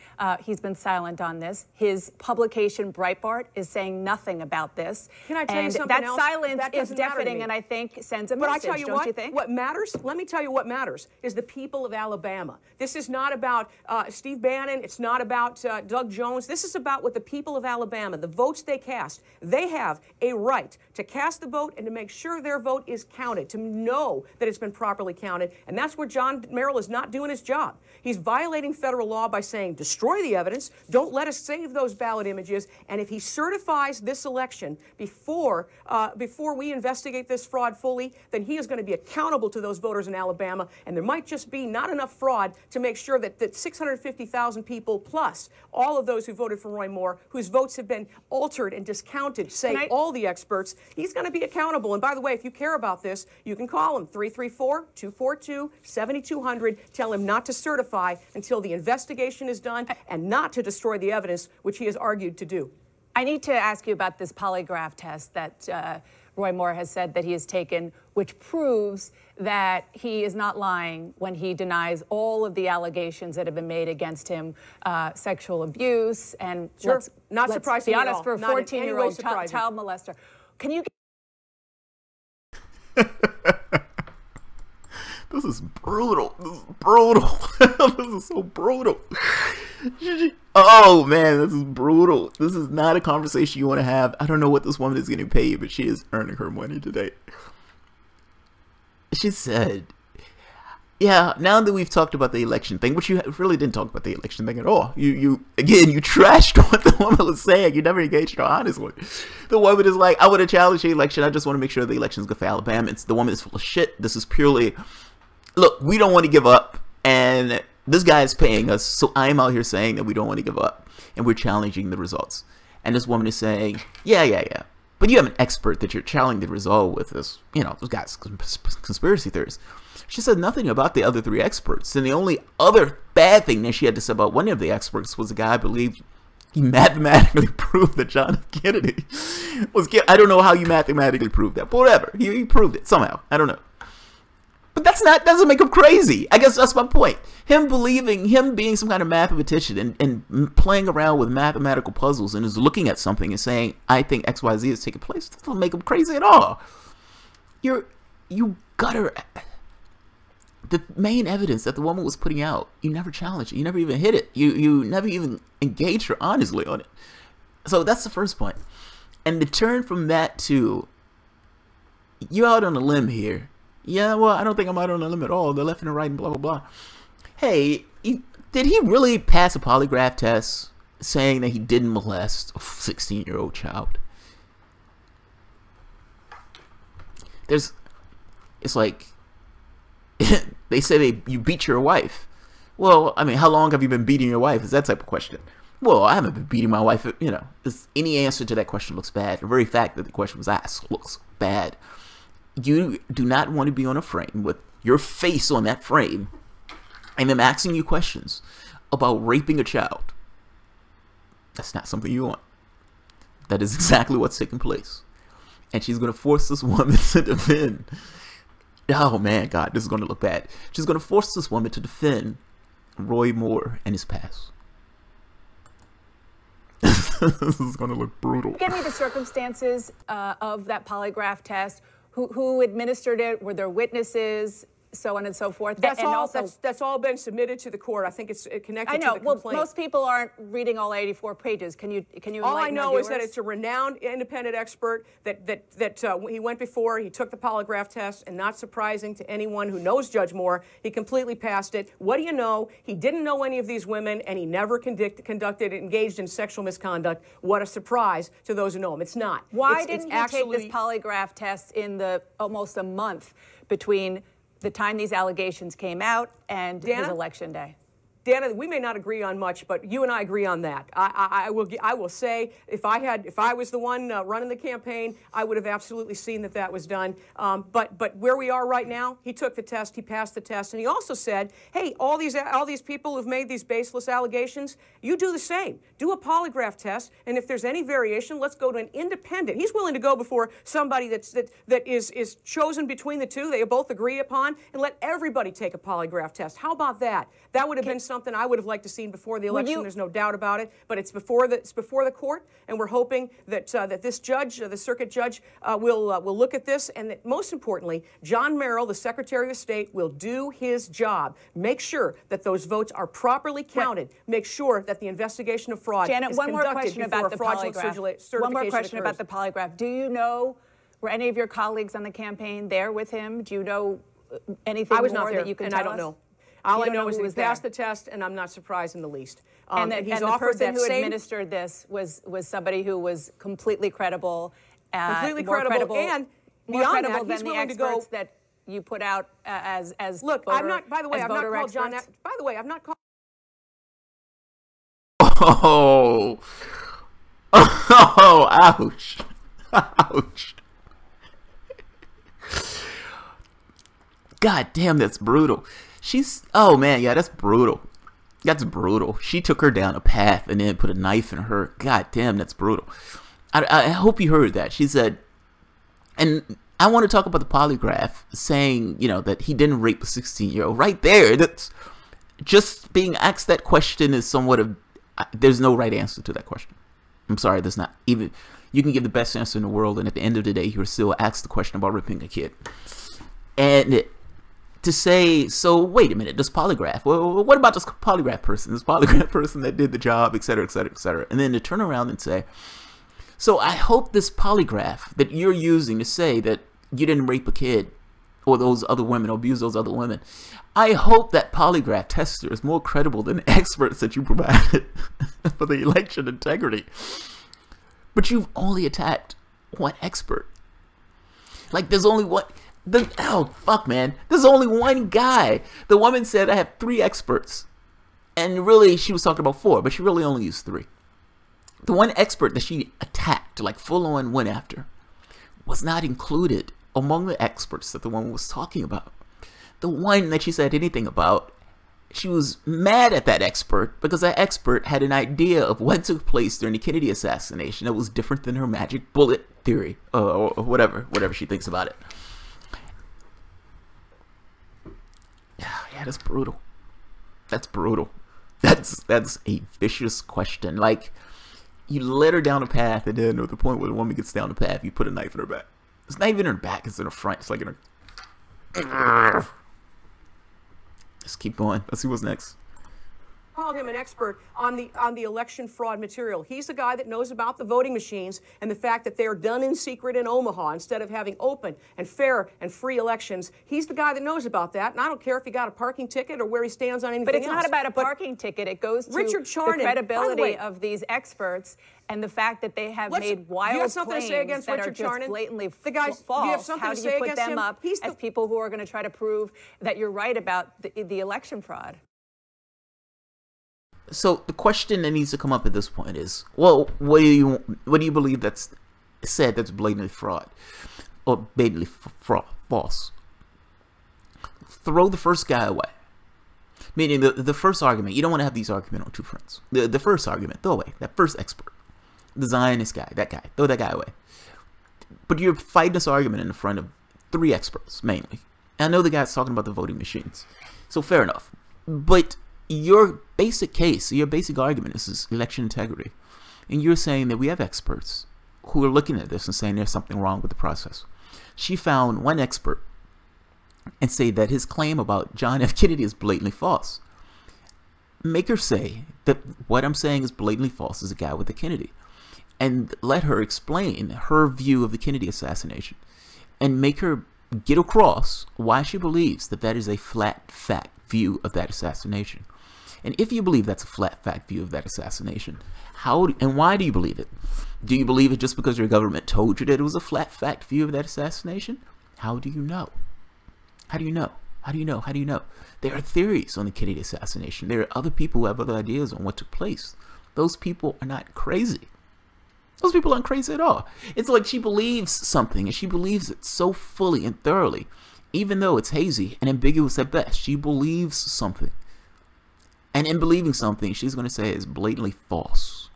he's been silent on this. His publication, Breitbart, is saying nothing about this.
Can I tell you something
that
else?
silence
That
is
doesn't matter to
deafening
me.
and I think sends a
But
message,
I tell you
don't you think?
What matters, let me tell you what matters, is the people of Alabama. This is not about Steve Bannon. It's not about Doug Jones. This is about what the people of Alabama, the votes they cast. They have a right to cast the vote and to make sure their vote is counted, to know that it's been properly counted. And that's where John Merrill is not doing his job. He's violating federal law by saying, destroy the evidence, don't let us save those ballot images, and if he certifies this election before we investigate this fraud fully, then he is going to be accountable to those voters in Alabama, and there might just be not enough fraud to make sure that 650,000 people, plus all of those who voted for Roy Moore, whose votes have been altered and discounted, say all the experts, he's going to be accountable. And by the way, if you care about this, you can call him, 334-242-7200. Tell him not to certify until the investigation is done and not to destroy the evidence, which he has argued to do.
I need to ask you about this polygraph test that Roy Moore has said that he has taken, which proves that he is not lying when he denies all of the allegations that have been made against him, sexual abuse, and
sure. Let's be
honest, for a 14-year-old
child
molester. Can you?
This is brutal. This is brutal. This is so brutal. Oh, man, this is brutal. This is not a conversation you want to have. I don't know what this woman is getting paid, but she is earning her money today. She said, yeah, now that we've talked about the election thing, which you really didn't talk about the election thing at all. You trashed what the woman was saying. You never engaged her honestly. The woman is like, I would have challenged the election. I just want to make sure the election is good for Alabama. The woman is full of shit. This is purely, look, we don't want to give up. And this guy is paying us. So I'm out here saying that we don't want to give up. And we're challenging the results. And this woman is saying, yeah. But you have an expert that you're challenging the result with this, those guys, conspiracy theorists. She said nothing about the other three experts. And the only other bad thing that she had to say about one of the experts was the guy I believe he mathematically proved that John F. Kennedy was guilty. I don't know how you mathematically proved that, but whatever. He proved it somehow. I don't know. But doesn't make him crazy. I guess that's my point. Him being some kind of mathematician and playing around with mathematical puzzles and is looking at something and saying, I think XYZ is taking place, that doesn't make him crazy at all. You gutter. The main evidence that the woman was putting out, you never challenged it. You never even hit it. You never even engaged her honestly on it. So that's the first point. And to turn from that to, you're out on a limb here. Yeah, well, I don't think I'm out on a limb at all. The left and the right and blah, blah, blah. Hey, did he really pass a polygraph test saying that he didn't molest a 16-year-old child? It's like, they say you beat your wife. Well, I mean, how long have you been beating your wife? Is that type of question. Well, I haven't been beating my wife. Any answer to that question looks bad. The very fact that the question was asked looks bad. You do not want to be on a frame with your face on that frame and them asking you questions about raping a child. That's not something you want. That is exactly what's taking place. And she's going to force this woman to defend. Oh man, God, this is going to look bad. She's going to force this woman to defend Roy Moore and his past. This is going to look brutal.
Give me the circumstances of that polygraph test. Who administered it? Were there witnesses? So on and so forth.
That's all been submitted to the court. I think it's connected to the complaint.
Well, most people aren't reading all 84 pages. Can you
all I
enlighten
know
our
is that
viewers?
it's a renowned independent expert that he went before, he took the polygraph test, and not surprising to anyone who knows Judge Moore, he completely passed it. What do you know? He didn't know any of these women, and he never engaged in sexual misconduct. What a surprise to those who know him. It's not.
Why didn't he take this polygraph test in the almost a month between the time these allegations came out and his election day?
Dana, we may not agree on much, but you and I agree on that. I will say, if I was the one running the campaign, I would have absolutely seen that that was done. But where we are right now, he took the test, he passed the test, and he also said, hey, all these people who've made these baseless allegations, you do the same. Do a polygraph test, and if there's any variation, let's go to an independent. He's willing to go before somebody that is chosen between the two, they both agree upon, and let everybody take a polygraph test. How about that? That would have been something I would have liked to see before the election. There's no doubt about it. But it's before the court, and we're hoping that that this judge, the circuit judge, will look at this, and that most importantly, John Merrill, the Secretary of State, will do his job. Make sure that those votes are properly counted. Make sure that the investigation of fraud
Janet,
is
one more
conducted
question about the polygraph. One more question about the polygraph. Do you know, were any of your colleagues on the campaign there with him? Do you know anything more that you can tell us?
I don't know. All I know is that he passed the test, and I'm not surprised in the least.
And the person who administered this was somebody who was completely credible,
and more credible than
the experts that you put out as
look.
Voter,
I'm not. By the way, I've not called experts. John. By the way, I've not called.
Oh, oh, ouch, ouch. God damn, that's brutal. Oh man, yeah, that's brutal. That's brutal. She took her down a path and then put a knife in her. God damn, that's brutal. I hope you heard that. She said, and I want to talk about the polygraph, saying, you know, that he didn't rape a 16-year-old. Right there, that's just being asked that question is somewhat of, there's no right answer to that question. I'm sorry, there's not. Even, you can give the best answer in the world, and at the end of the day, you're still asked the question about raping a kid. And to say, so wait a minute, this polygraph, well, what about this polygraph person that did the job, etc., etc., etc., and then to turn around and say, so I hope this polygraph that you're using to say that you didn't rape a kid or those other women or abuse those other women, I hope that polygraph tester is more credible than the experts that you provided for the election integrity. But you've only attacked one expert. Like, there's only one. Oh, fuck, man. There's only one guy. The woman said, I have 3 experts. And really, she was talking about 4, but she really only used 3. The one expert that she attacked, like full on went after, was not included among the experts that the woman was talking about. The one that she said anything about, she was mad at that expert because that expert had an idea of what took place during the Kennedy assassination that was different than her magic bullet theory, or whatever she thinks about it. Yeah, that's brutal. That's brutal. That's a vicious question. Like, you led her down a path, and then at the point where the woman gets down the path, you put a knife in her back. It's not even in her back, it's in her front. It's like in her... Let's keep going. Let's see what's next.
Called him an expert on the election fraud material. He's the guy that knows about the voting machines and the fact that they're done in secret in Omaha instead of having open and fair and free elections. He's the guy that knows about that, and I don't care if he got a parking ticket or where he stands on anything else.
But it's not about a parking ticket. It goes to the credibility of these experts and the fact that they have made wild claims that are just blatantly false. How do you put them up as people who are going to try to prove that you're right about the election fraud?
So the question that needs to come up at this point is, well, what do you believe that's said that's blatantly fraud or blatantly false? Throw the first guy away. Meaning the first argument. You don't want to have these arguments on 2 fronts. The first argument, throw away. That first expert. The Zionist guy, that guy. Throw that guy away. But you're fighting this argument in the front of 3 experts, mainly. And I know the guy's talking about the voting machines. So fair enough. But your basic case, your basic argument is election integrity. And you're saying that we have experts who are looking at this and saying there's something wrong with the process. She found one expert and say that his claim about John F. Kennedy is blatantly false. Make her say that what I'm saying is blatantly false as a guy with the Kennedy. And let her explain her view of the Kennedy assassination. And make her get across why she believes that that is a flat fact view of that assassination. And if you believe that's a flat fact view of that assassination, how and why do you believe it? Do you believe it just because your government told you that it was a flat fact view of that assassination? How do you know? How do you know? How do you know? How do you know? There are theories on the Kennedy assassination. There are other people who have other ideas on what took place. Those people are not crazy. Those people aren't crazy at all. It's like she believes something, and she believes it so fully and thoroughly, even though it's hazy and ambiguous at best. She believes something. And in believing something, she's going to say it's blatantly false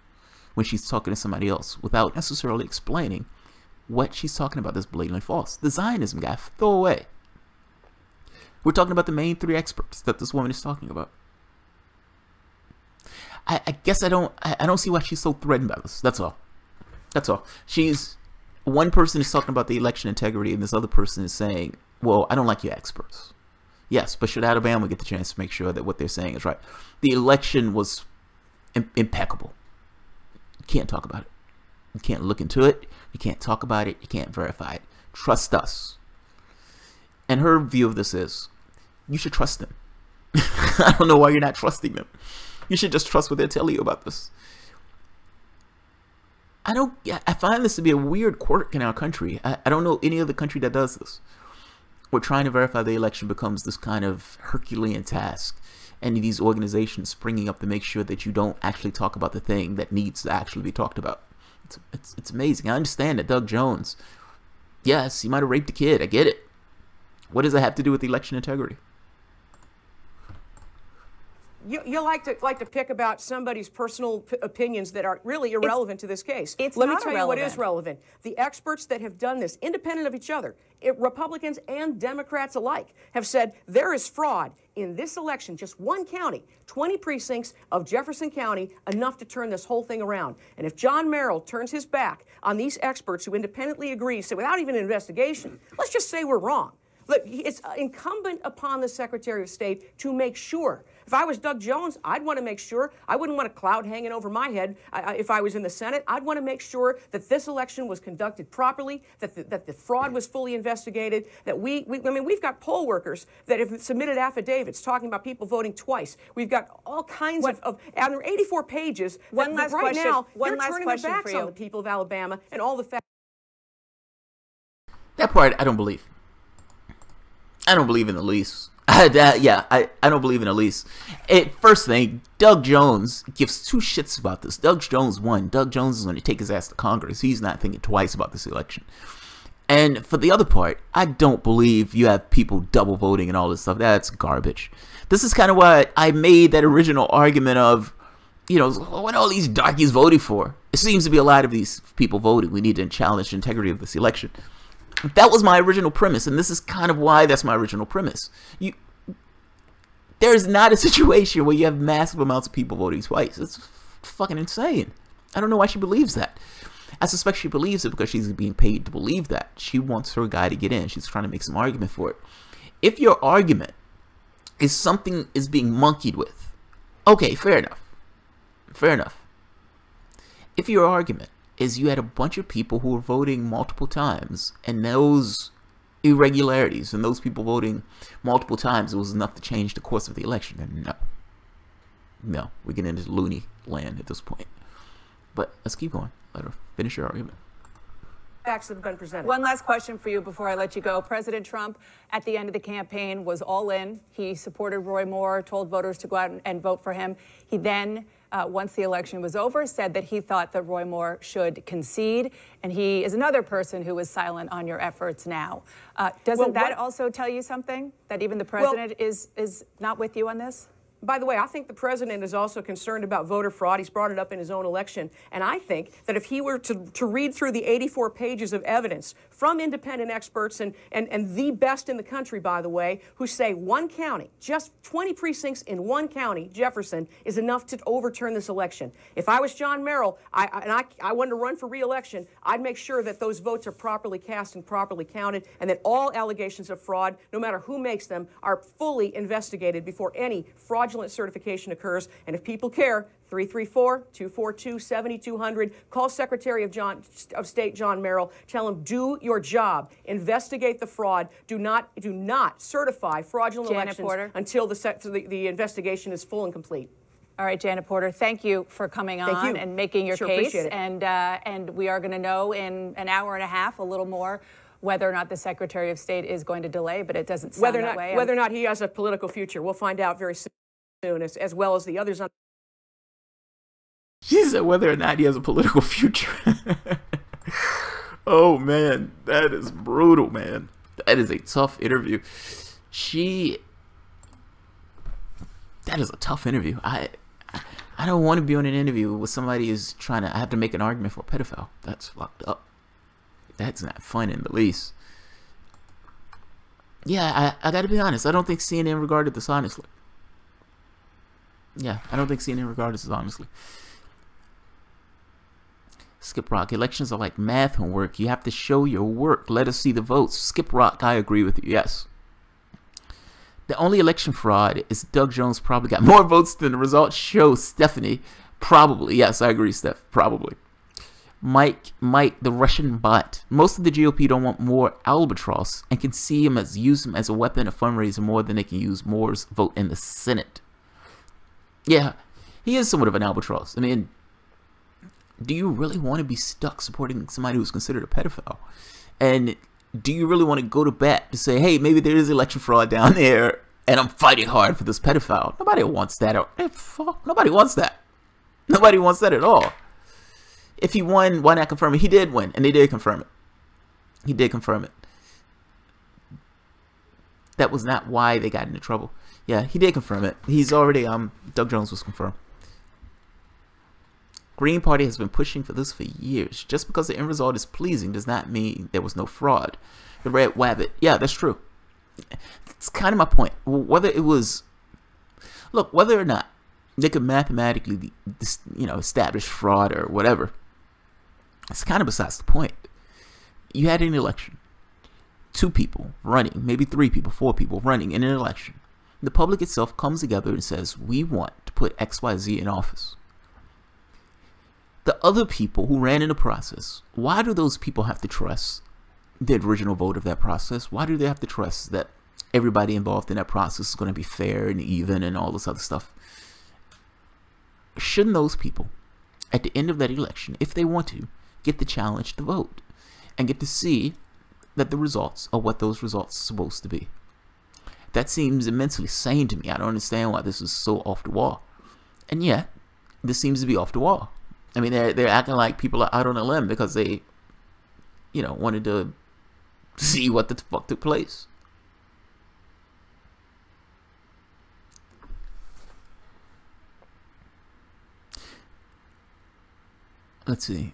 when she's talking to somebody else without necessarily explaining what she's talking about that's blatantly false. The Zionism guy, throw away. We're talking about the main three experts that this woman is talking about. I guess I don't see why she's so threatened by this. That's all. That's all. One person is talking about the election integrity, and this other person is saying, well, I don't like your experts. Yes, but should Alabama get the chance to make sure that what they're saying is right? The election was impeccable. You can't talk about it. You can't look into it. You can't talk about it. You can't verify it. Trust us. And her view of this is, you should trust them. I don't know why you're not trusting them. You should just trust what they're telling you about this. I find this to be a weird quirk in our country. I don't know any other country that does this. Where trying to verify the election becomes this kind of Herculean task. And these organizations springing up to make sure that you don't actually talk about the thing that needs to actually be talked about. It's amazing. I understand that Doug Jones, yes, he might have raped a kid. I get it. What does that have to do with election integrity?
You like to pick about somebody's personal opinions that are really irrelevant to this case. Let me tell you what is relevant. The experts that have done this, independent of each other, Republicans and Democrats alike, have said there is fraud in this election, just one county, 20 precincts of Jefferson County, enough to turn this whole thing around. And if John Merrill turns his back on these experts who independently agree, so without even an investigation, let's just say we're wrong. Look, it's incumbent upon the Secretary of State to make sure. If I was Doug Jones, I'd want to make sure. I wouldn't want a cloud hanging over my head. If I was in the Senate, I'd want to make sure that this election was conducted properly, that the fraud was fully investigated, that I mean, we've got poll workers that have submitted affidavits talking about people voting twice. We've got all kinds of and there are 84 pages.
One last
right
question.
Now,
One
they're
last
turning
question
their backs
for you.
on the people of Alabama and all the facts.
That part I don't believe. I don't believe in the lease. I don't believe in the lease. First thing, Doug Jones gives two shits about this. Doug Jones won. Doug Jones is going to take his ass to Congress. He's not thinking twice about this election. And for the other part, I don't believe you have people double voting and all this stuff. That's garbage. This is kind of why I made that original argument of, you know, what all these darkies voting for. It seems to be a lot of these people voting. We need to challenge the integrity of this election. That was my original premise, and this is kind of why that's my original premise. There's not a situation where you have massive amounts of people voting twice. It's fucking insane. I don't know why she believes that. I suspect she believes it because she's being paid to believe that. She wants her guy to get in. She's trying to make some argument for it. If your argument is something is being monkeyed with, okay, fair enough. Fair enough. If your argument is you had a bunch of people who were voting multiple times, and those irregularities and those people voting multiple times, it was enough to change the course of the election, then no, we're getting into loony land at this point. But let's keep going. Let her finish your argument.
Facts that have been presented.
One last question for you before I let you go. President Trump, at the end of the campaign, was all in. He supported Roy Moore, told voters to go out and vote for him. He then, once the election was over, said that he thought that Roy Moore should concede. And he is another person who is silent on your efforts now. Doesn't that also tell you something? That even the president is not with you on this?
By the way, I think the president is also concerned about voter fraud. He's brought it up in his own election. And I think that if he were to read through the 84 pages of evidence from independent experts and the best in the country, by the way, who say one county, just 20 precincts in one county, Jefferson, is enough to overturn this election. If I was John Merrill I wanted to run for re-election, I'd make sure that those votes are properly cast and properly counted, and that all allegations of fraud, no matter who makes them, are fully investigated before any fraudulent certification occurs. And if people care, 334-242-7200. Call Secretary of State John Merrill. Tell him, do your job. Investigate the fraud. Do not certify fraudulent elections until the investigation is full and complete.
All right, Janet Porter, thank you for coming on and making your case. And we are going to know in an hour and a half, a little more, whether or not the Secretary of State is going to delay, but it doesn't sound that way.
Whether or not he has a political future, we'll find out very soon, as well as the others on.
She said whether or not he has a political future. Oh, man. That is brutal, man. That is a tough interview. That is a tough interview. I don't want to be on an interview with somebody who's trying to... I have to make an argument for a pedophile. That's fucked up. That's not fun in the least. Yeah, I gotta be honest. I don't think CNN regarded this honestly. Yeah, I don't think CNN regarded this honestly. Skip Rock, elections are like math homework. You have to show your work. Let us see the votes. Skip Rock, I agree with you, yes. The only election fraud is Doug Jones probably got more votes than the results show. Stephanie, probably. Yes, I agree, Steph, probably. Mike, the Russian bot. Most of the GOP don't want more albatross and can use him as a weapon of fundraising more than they can use Moore's vote in the Senate. Yeah, he is somewhat of an albatross. I mean, do you really want to be stuck supporting somebody who's considered a pedophile? And do you really want to go to bat to say, hey, maybe there is election fraud down there and I'm fighting hard for this pedophile? Nobody wants that. Nobody wants that. Nobody wants that at all. If he won, why not confirm it? He did win, and they did confirm it. He did confirm it. That was not why they got into trouble. Yeah, he did confirm it. He's already, Doug Jones was confirmed. Green Party has been pushing for this for years. Just because the end result is pleasing does not mean there was no fraud. The Red Wabbit. Yeah, that's true. It's kind of my point. Whether it was... Look, whether or not they could mathematically, establish fraud or whatever, it's kind of besides the point. You had an election. 2 people running, maybe 3 people, 4 people running in an election. The public itself comes together and says, we want to put XYZ in office. The other people who ran in the process, why do those people have to trust the original vote of that process? Why do they have to trust that everybody involved in that process is going to be fair and even and all this other stuff? Shouldn't those people, at the end of that election, if they want to, get the challenge to vote and get to see that the results are what those results are supposed to be? That seems immensely sane to me. I don't understand why this is so off the wall. And yet, this seems to be off the wall. I mean, they're acting like people are out on a limb because they, wanted to see what the fuck took place. Let's see.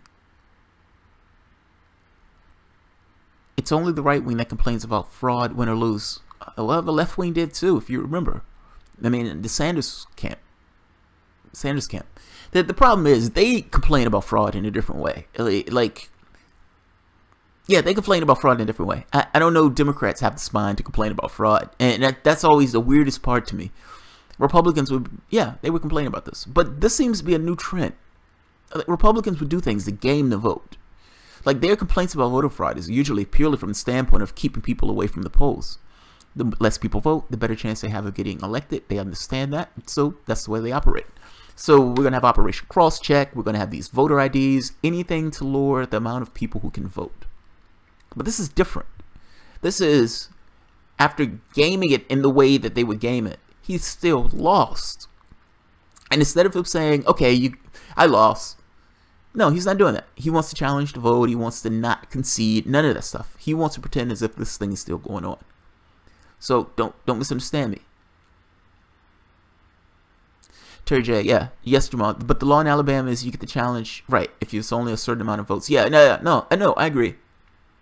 It's only the right wing that complains about fraud, win or lose. Well, the left wing did too, if you remember. I mean, the Sanders camp. The problem is they complain about fraud in a different way. Yeah, they complain about fraud in a different way. I don't know Democrats have the spine to complain about fraud. And that's always the weirdest part to me. Republicans they would complain about this. But this seems to be a new trend. Republicans would do things to game the vote. Like, their complaints about voter fraud is usually purely from the standpoint of keeping people away from the polls. The less people vote, the better chance they have of getting elected. They understand that. So that's the way they operate. So we're going to have Operation Crosscheck. We're going to have these voter IDs. Anything to lower the amount of people who can vote. But this is different. This is, after gaming it in the way that they would game it, he's still lost. And instead of him saying, okay, I lost. No, he's not doing that. He wants to challenge the vote. He wants to not concede. None of that stuff. He wants to pretend as if this thing is still going on. So don't misunderstand me. Terry J, yeah, yes, Jamal. But the law in Alabama is you get the challenge, right, if it's only a certain amount of votes. Yeah, no, I agree.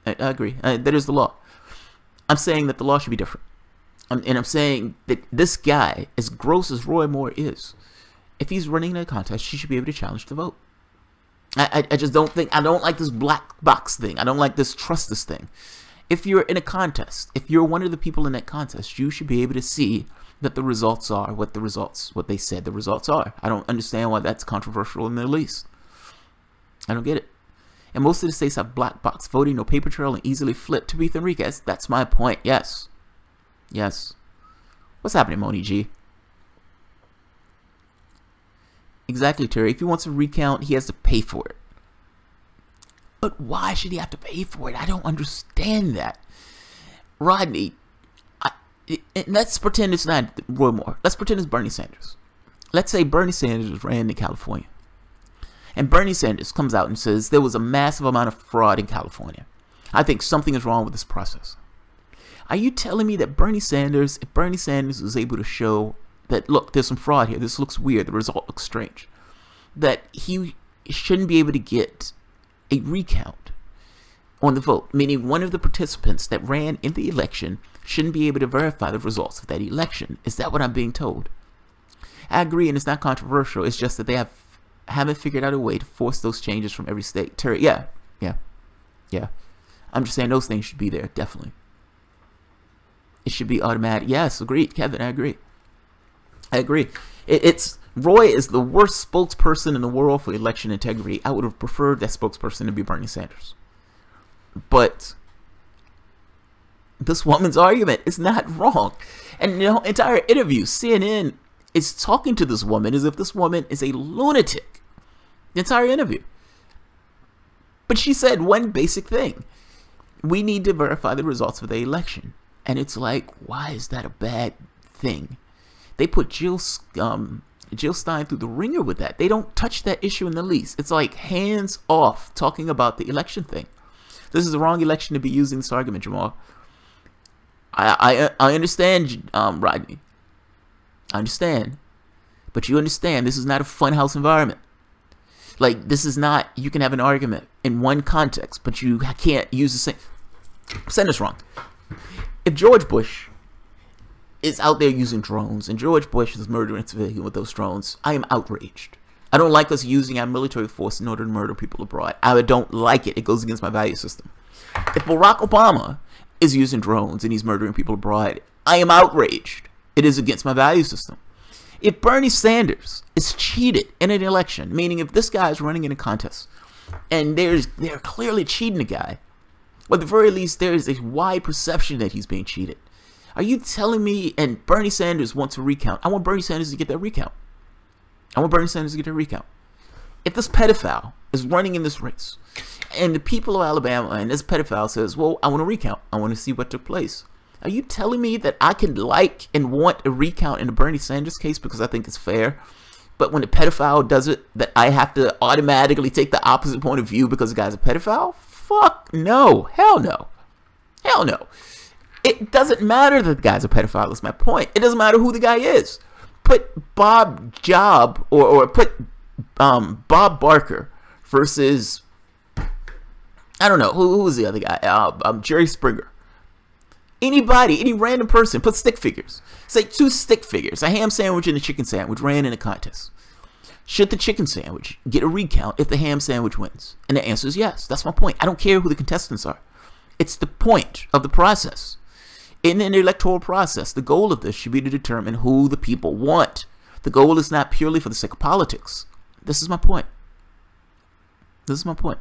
I agree. That is the law. I'm saying that the law should be different. And I'm saying that this guy, as gross as Roy Moore is, if he's running in a contest, he should be able to challenge the vote. I just don't think, I don't like this black box thing. I don't like this trust this thing. If you're in a contest, if you're one of the people in that contest, you should be able to see that the results are what they said the results are. I don't understand why that's controversial in the least. I don't get it. And most of the states have black box voting, no paper trail, and easily flip. To Beef Enriquez, that's my point. Yes. Yes. What's happening, Moni G? Exactly, Terry. If he wants to recount, he has to pay for it. But why should he have to pay for it? I don't understand that. Rodney, let's pretend it's not Roy Moore. Let's pretend it's Bernie Sanders. Let's say Bernie Sanders ran in California. And Bernie Sanders comes out and says there was a massive amount of fraud in California. I think something is wrong with this process. Are you telling me that if Bernie Sanders was able to show that, look, there's some fraud here, this looks weird, the result looks strange, that he shouldn't be able to get a recount on the vote? Meaning one of the participants that ran in the election shouldn't be able to verify the results of that election. Is that what I'm being told? I agree, and it's not controversial. It's just that they haven't figured out a way to force those changes from every state. Terry, yeah. I'm just saying those things should be there, definitely. It should be automatic. Yes, agreed, Kevin. I agree. Roy is the worst spokesperson in the world for election integrity. I would have preferred that spokesperson to be Bernie Sanders. But this woman's argument is not wrong. And the entire interview, CNN is talking to this woman as if this woman is a lunatic. The entire interview. But she said one basic thing. We need to verify the results of the election. And it's like, why is that a bad thing? They put Jill Stein through the ringer with that. They don't touch that issue in the least. It's like hands off talking about the election thing. This is the wrong election to be using this argument, Jamal. I understand, Rodney. I understand. But you understand this is not a funhouse environment. Like, this is not, you can have an argument in one context, but you can't use the same. I'm saying this wrong. If George Bush is out there using drones and George Bush is murdering civilians with those drones, I am outraged. I don't like us using our military force in order to murder people abroad. I don't like it. It goes against my value system. If Barack Obama is using drones and he's murdering people abroad, I am outraged. It is against my value system. If Bernie Sanders is cheated in an election, meaning if this guy is running in a contest and they're clearly cheating a guy, or at the very least there is a wide perception that he's being cheated, are you telling me, and Bernie Sanders wants a recount? I want Bernie Sanders to get that recount. If this pedophile is running in this race, and the people of Alabama, and this pedophile says, well, I want a recount. I want to see what took place. Are you telling me that I can like and want a recount in the Bernie Sanders case because I think it's fair? But when the pedophile does it, that I have to automatically take the opposite point of view because the guy's a pedophile? Fuck no. Hell no. Hell no. It doesn't matter that the guy's a pedophile, is my point. It doesn't matter who the guy is. Put Bob Job or put Bob Barker versus, I don't know, who was the other guy? Jerry Springer. Anybody, any random person, put stick figures. Say two stick figures, a ham sandwich and a chicken sandwich ran in a contest. Should the chicken sandwich get a recount if the ham sandwich wins? And the answer is yes. That's my point. I don't care who the contestants are. It's the point of the process. In an electoral process, the goal of this should be to determine who the people want. The goal is not purely for the sake of politics. This is my point. This is my point.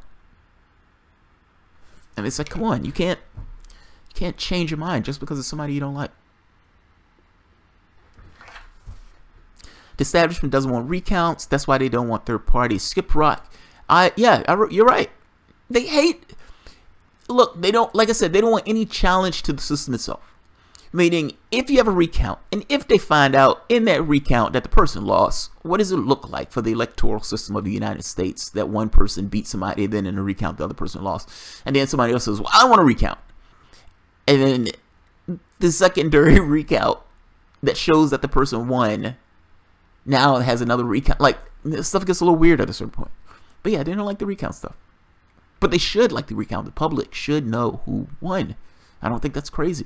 I mean, it's like, come on, you can't change your mind just because it's somebody you don't like. The establishment doesn't want recounts. That's why they don't want third parties. Skip Rock. You're right. They hate. Look, they don't. Like I said, they don't want any challenge to the system itself. Meaning, if you have a recount, and if they find out in that recount that the person lost, what does it look like for the electoral system of the United States that one person beat somebody, then in a recount the other person lost, and then somebody else says, "Well, I want a recount," and then the secondary recount that shows that the person won now has another recount. Like, this stuff gets a little weird at a certain point. But yeah, they don't like the recount stuff. But they should like the recount. The public should know who won. I don't think that's crazy.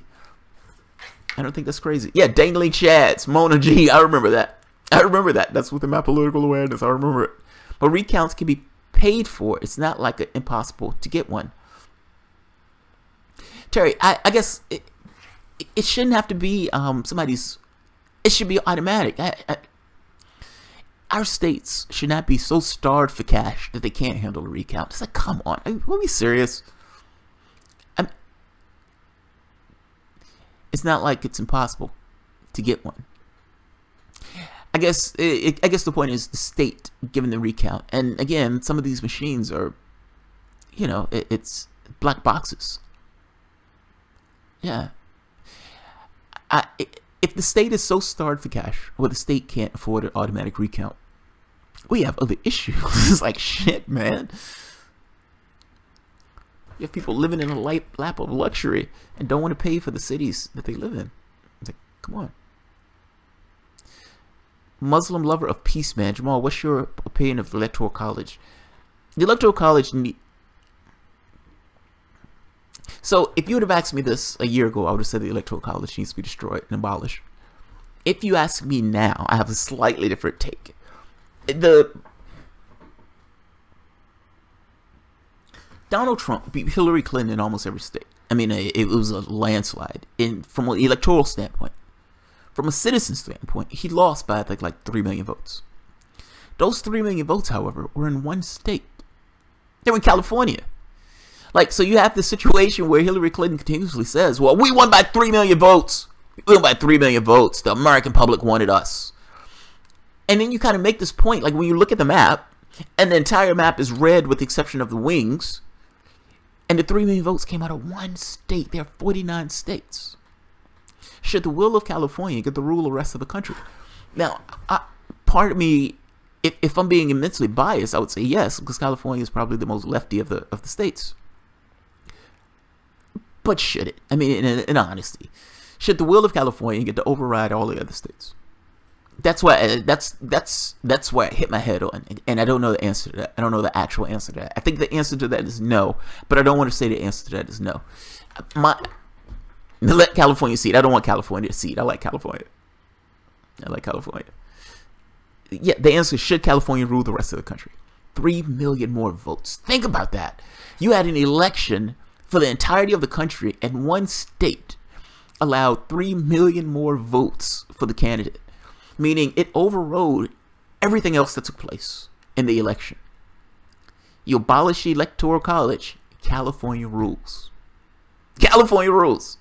Yeah, dangling chads, Mona G. I remember that. That's within my political awareness. I remember it. But recounts can be paid for. It's not like impossible to get one. Terry, I guess it shouldn't have to be somebody's. It should be automatic. Our states should not be so starved for cash that they can't handle a recount. It's like, come on, we'll be serious. It's not like it's impossible to get one. I guess the point is the state giving the recount. And again, some of these machines are you know, it's black boxes. Yeah. If the state is so starved for cash, or the state can't afford an automatic recount, we have other issues. It's like, shit, man. You have people living in a lap of luxury and don't want to pay for the cities that they live in. It's like, come on. Muslim lover of peace, man. Jamal, what's your opinion of the Electoral College? The Electoral College So, if you would have asked me this a year ago, I would have said the Electoral College needs to be destroyed and abolished. If you ask me now, I have a slightly different take. Donald Trump beat Hillary Clinton in almost every state. I mean, it was a landslide from an electoral standpoint. From a citizen standpoint, he lost by like 3 million votes. Those 3 million votes, however, were in one state. They were in California. Like, so you have this situation where Hillary Clinton continuously says, well, we won by 3 million votes. We won by 3 million votes. The American public wanted us. And then you kind of make this point, like when you look at the map, and the entire map is red with the exception of the wings, and the 3 million votes came out of one state. There are 49 states. Should the will of California get the rule of the rest of the country? Now, part of me, if I'm being immensely biased, I would say yes, because California is probably the most lefty of the states. But should it? I mean, in honesty, should the will of California get to override all the other states? That's why that's where I hit my head on, and I don't know the answer to that. I don't know the actual answer to that. I think the answer to that is no, but I don't want to say the answer to that is no. Let California cede. I don't want California to cede. I like California. Yeah, the answer is, should California rule the rest of the country? 3 million more votes. Think about that. You had an election for the entirety of the country, and one state allowed 3 million more votes for the candidate, meaning it overrode everything else that took place in the election. You abolish the Electoral College, California rules. California rules.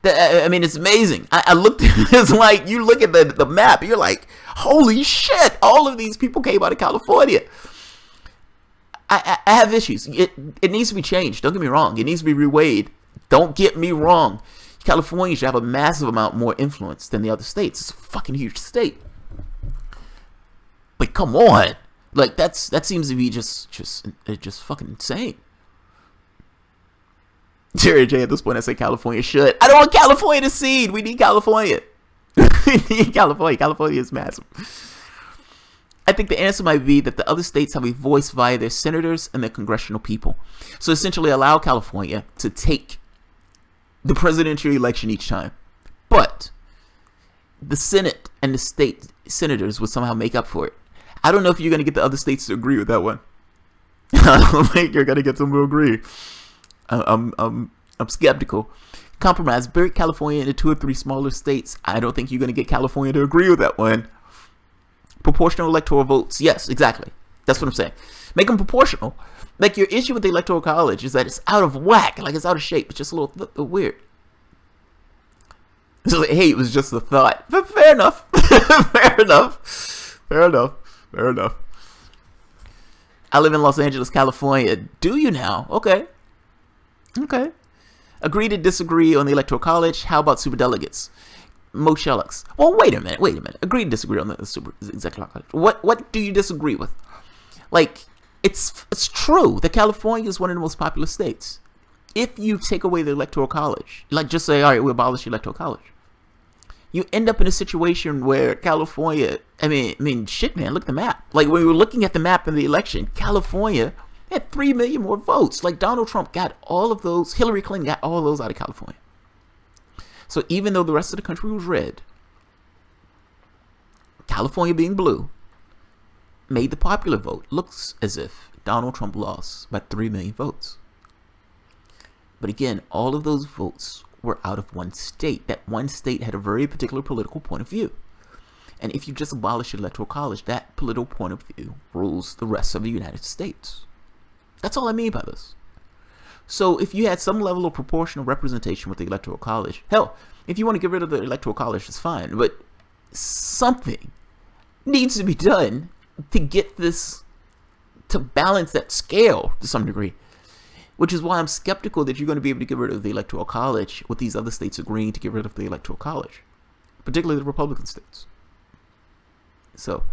I mean, it's amazing. I looked at this, like, you look at the map, you're like, holy shit, all of these people came out of California. I have issues. It needs to be changed. Don't get me wrong. It needs to be reweighed. Don't get me wrong. California should have a massive amount more influence than the other states. It's a fucking huge state. But come on. Like, that seems to be just fucking insane. Jerry J, at this point, I say California should. I don't want California to cede. We need California. We need California. California is massive. I think the answer might be that the other states have a voice via their senators and their congressional people. So essentially allow California to take the presidential election each time. But the Senate and the state senators would somehow make up for it. I don't know if you're going to get the other states to agree with that one. I don't think you're going to get them to agree. I'm skeptical. Compromise, break California into 2 or 3 smaller states. I don't think you're going to get California to agree with that one. Proportional electoral votes. Yes, exactly. That's what I'm saying. Make them proportional. Like, your issue with the Electoral College is that it's out of whack. Like, it's out of shape. It's just a little weird. So, like, hey, it was just a thought. But fair enough. Fair enough. Fair enough. Fair enough. I live in Los Angeles, California. Do you now? Okay. Okay. Agree to disagree on the Electoral College. How about superdelegates? Mo Shellux. Well, wait a minute. Agree to disagree on the Electoral College. What do you disagree with? Like, it's true that California is one of the most populous states. If you take away the Electoral College, like, just say, all right, we abolish the Electoral College, you end up in a situation where California, I mean, shit, man, look at the map. Like, when we were looking at the map in the election, California had 3 million more votes. Like, Donald Trump got all of those, Hillary Clinton got all of those out of California. So even though the rest of the country was red, California being blue made the popular vote looks as if Donald Trump lost by 3 million votes. But again, all of those votes were out of one state. That one state had a very particular political point of view. And if you just abolish the Electoral College, that political point of view rules the rest of the United States. That's all I mean by this. So if you had some level of proportional representation with the Electoral College, hell, if you want to get rid of the Electoral College, it's fine. But something needs to be done to get this, to balance that scale to some degree. which is why I'm skeptical that you're going to be able to get rid of the Electoral College with these other states agreeing to get rid of the Electoral College, particularly the Republican states. So,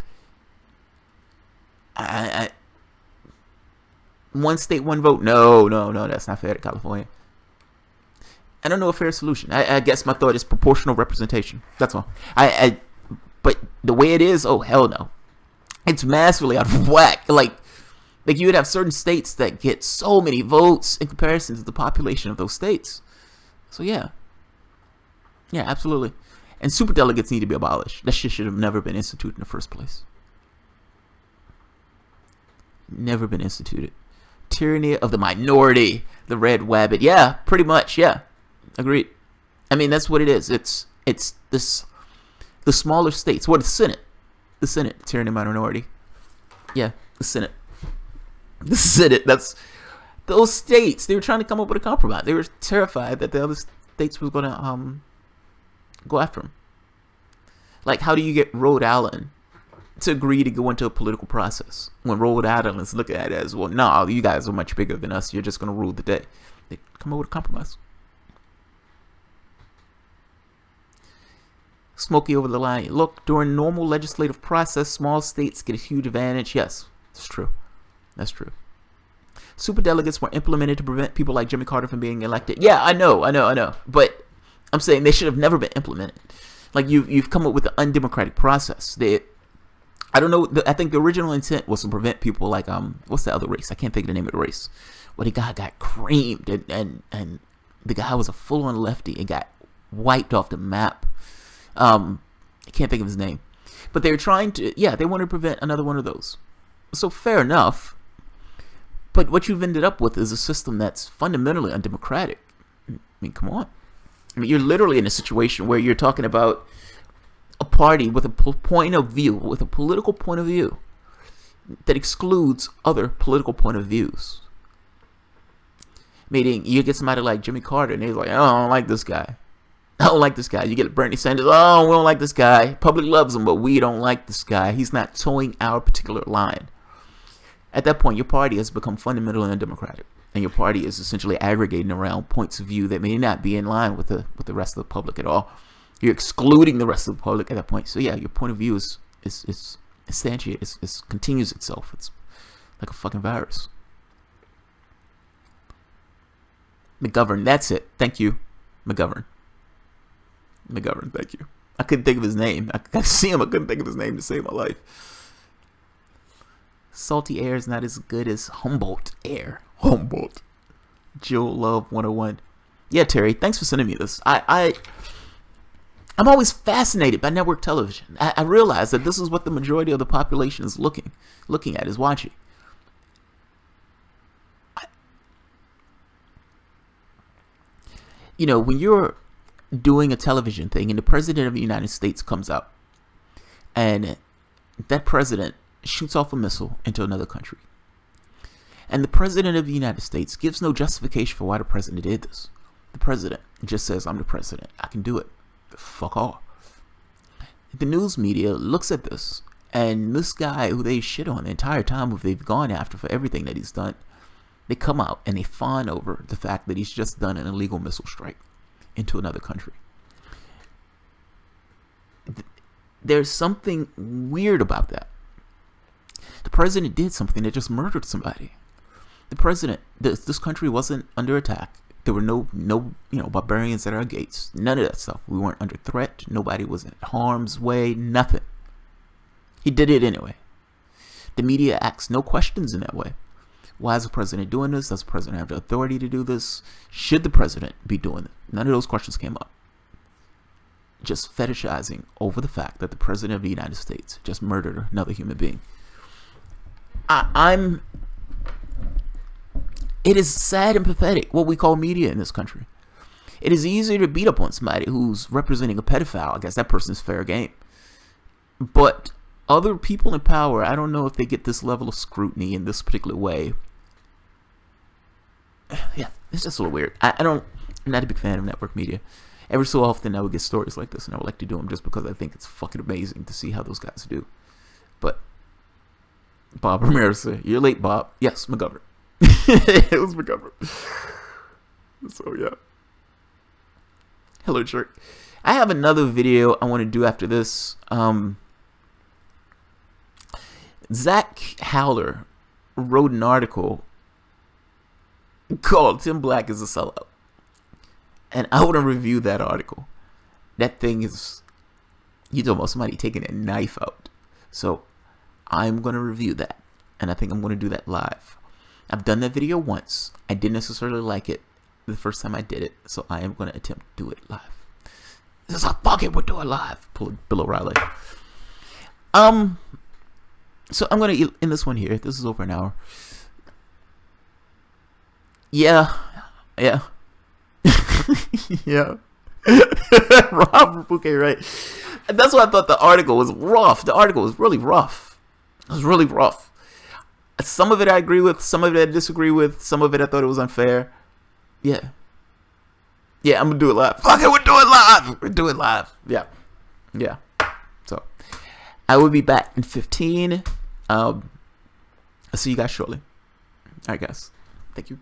one state, one vote. No, that's not fair to California. I don't know a fair solution. I guess my thought is proportional representation. That's all. But the way it is, oh hell no, it's massively out of whack. Like you would have certain states that get so many votes in comparison to the population of those states. So yeah, absolutely. And superdelegates need to be abolished. That shit should have never been instituted in the first place. Never been instituted. Tyranny of the minority, the red wabbit. Yeah, pretty much. Yeah, agreed. I mean, that's what it is. It's this, the smaller states. What, the Senate, tyranny of minority. Yeah, the Senate. That's those states. They were trying to come up with a compromise. They were terrified that the other states was gonna go after them. Like, how do you get Rhode Island to agree to go into a political process when Rhode Island is looking at it as, well, no, you guys are much bigger than us. You're just gonna rule the day. They come up with a compromise. Smokey over the line. Look, during normal legislative process, small states get a huge advantage. Yes, it's true. That's true. Superdelegates were implemented to prevent people like Jimmy Carter from being elected. Yeah, I know. But I'm saying they should have never been implemented. Like, you've come up with an undemocratic process. I don't know. I think the original intent was to prevent people like what's the other race? I can't think of the name of the race. Where the guy got creamed and the guy was a full-on lefty and got wiped off the map. I can't think of his name. But they were trying to, they wanted to prevent another one of those. So fair enough. But what you've ended up with is a system that's fundamentally undemocratic. I mean, come on. I mean, you're literally in a situation where you're talking about a party with a point of view, with a political point of view that excludes other political point of views. Meaning, you get somebody like Jimmy Carter, and he's like, oh, I don't like this guy. I don't like this guy. You get Bernie Sanders, oh, we don't like this guy. Public loves him, but we don't like this guy. He's not towing our particular line. At that point, your party has become fundamentally undemocratic, and your party is essentially aggregating around points of view that may not be in line with the rest of the public at all. You're excluding the rest of the public at that point. So yeah, your point of view is instantiated. It continues itself. It's like a fucking virus. McGovern, that's it. Thank you, McGovern. McGovern, thank you. I couldn't think of his name. I got to see him. I couldn't think of his name to save my life. Salty air is not as good as Humboldt air. Humboldt. Jill Love 101. Yeah, Terry, thanks for sending me this. I'm always fascinated by network television. I realize that this is what the majority of the population is looking at, is watching. You know, when you're doing a television thing and the president of the United States comes out and that president shoots off a missile into another country, and the president of the United States gives no justification for why the president did this. The president just says, I'm the president, I can do it, fuck all. The news media looks at this, and this guy who they shit on the entire time, who they've gone after for everything that he's done, they come out and they fawn over the fact that he's just done an illegal missile strike into another country. There's something weird about that. The president did something that just murdered somebody. The president, this country wasn't under attack. There were no barbarians at our gates. None of that stuff. We weren't under threat. Nobody was in harm's way. Nothing. He did it anyway. The media asks no questions in that way. Why is the president doing this? Does the president have the authority to do this? Should the president be doing it? None of those questions came up. Just fetishizing over the fact that the president of the United States just murdered another human being. It is sad and pathetic what we call media in this country. It is easier to beat up on somebody who's representing a pedophile. I guess that person's fair game. But other people in power, I don't know if they get this level of scrutiny in this particular way. Yeah, it's just a little weird. I'm not a big fan of network media. Every so often I would get stories like this, and I would like to do them just because I think it's fucking amazing to see how those guys do. But Bob Ramirez said, you're late, Bob. Yes, McGovern. McGovern, thank you. I couldn't think of his name to save my life. Salty air is not as good as Humboldt air. Humboldt. Jill Love 101. Yeah, Terry, thanks for sending me this. I'm always fascinated by network television. I realize that this is what the majority of the population is looking at, is watching. You know, when you're doing a television thing and the president of the United States comes out and that president shoots off a missile into another country, and the president just says, I'm the president, I can do it, fuck all. The president just It was recovered. So yeah. Hello, jerk. I have another video I want to do after this. Zach Howler wrote an article called "Tim Black is a Sellout," and I want to review that article. That thing is, you talking about somebody taking a knife out. So I'm going to review that, and I think I'm going to do that live. I've done that video once. I didn't necessarily like it the first time I did it, so I am going to attempt to do it live. This is a fuck it, we'll do it live. Pull Bill O'Reilly. So I'm going to end this one here. This is over an hour. Yeah. Yeah. Yeah. Robert Bouquet, right? And that's why I thought the article was rough. The article was really rough. It was really rough. Some of it I agree with, some of it I disagree with, some of it I thought it was unfair. Yeah. Yeah, I'm gonna do it live. Fuck it, we'll do it live. We'll do it live. Yeah. Yeah. So I will be back in 15. I'll see you guys shortly. Alright guys. Thank you.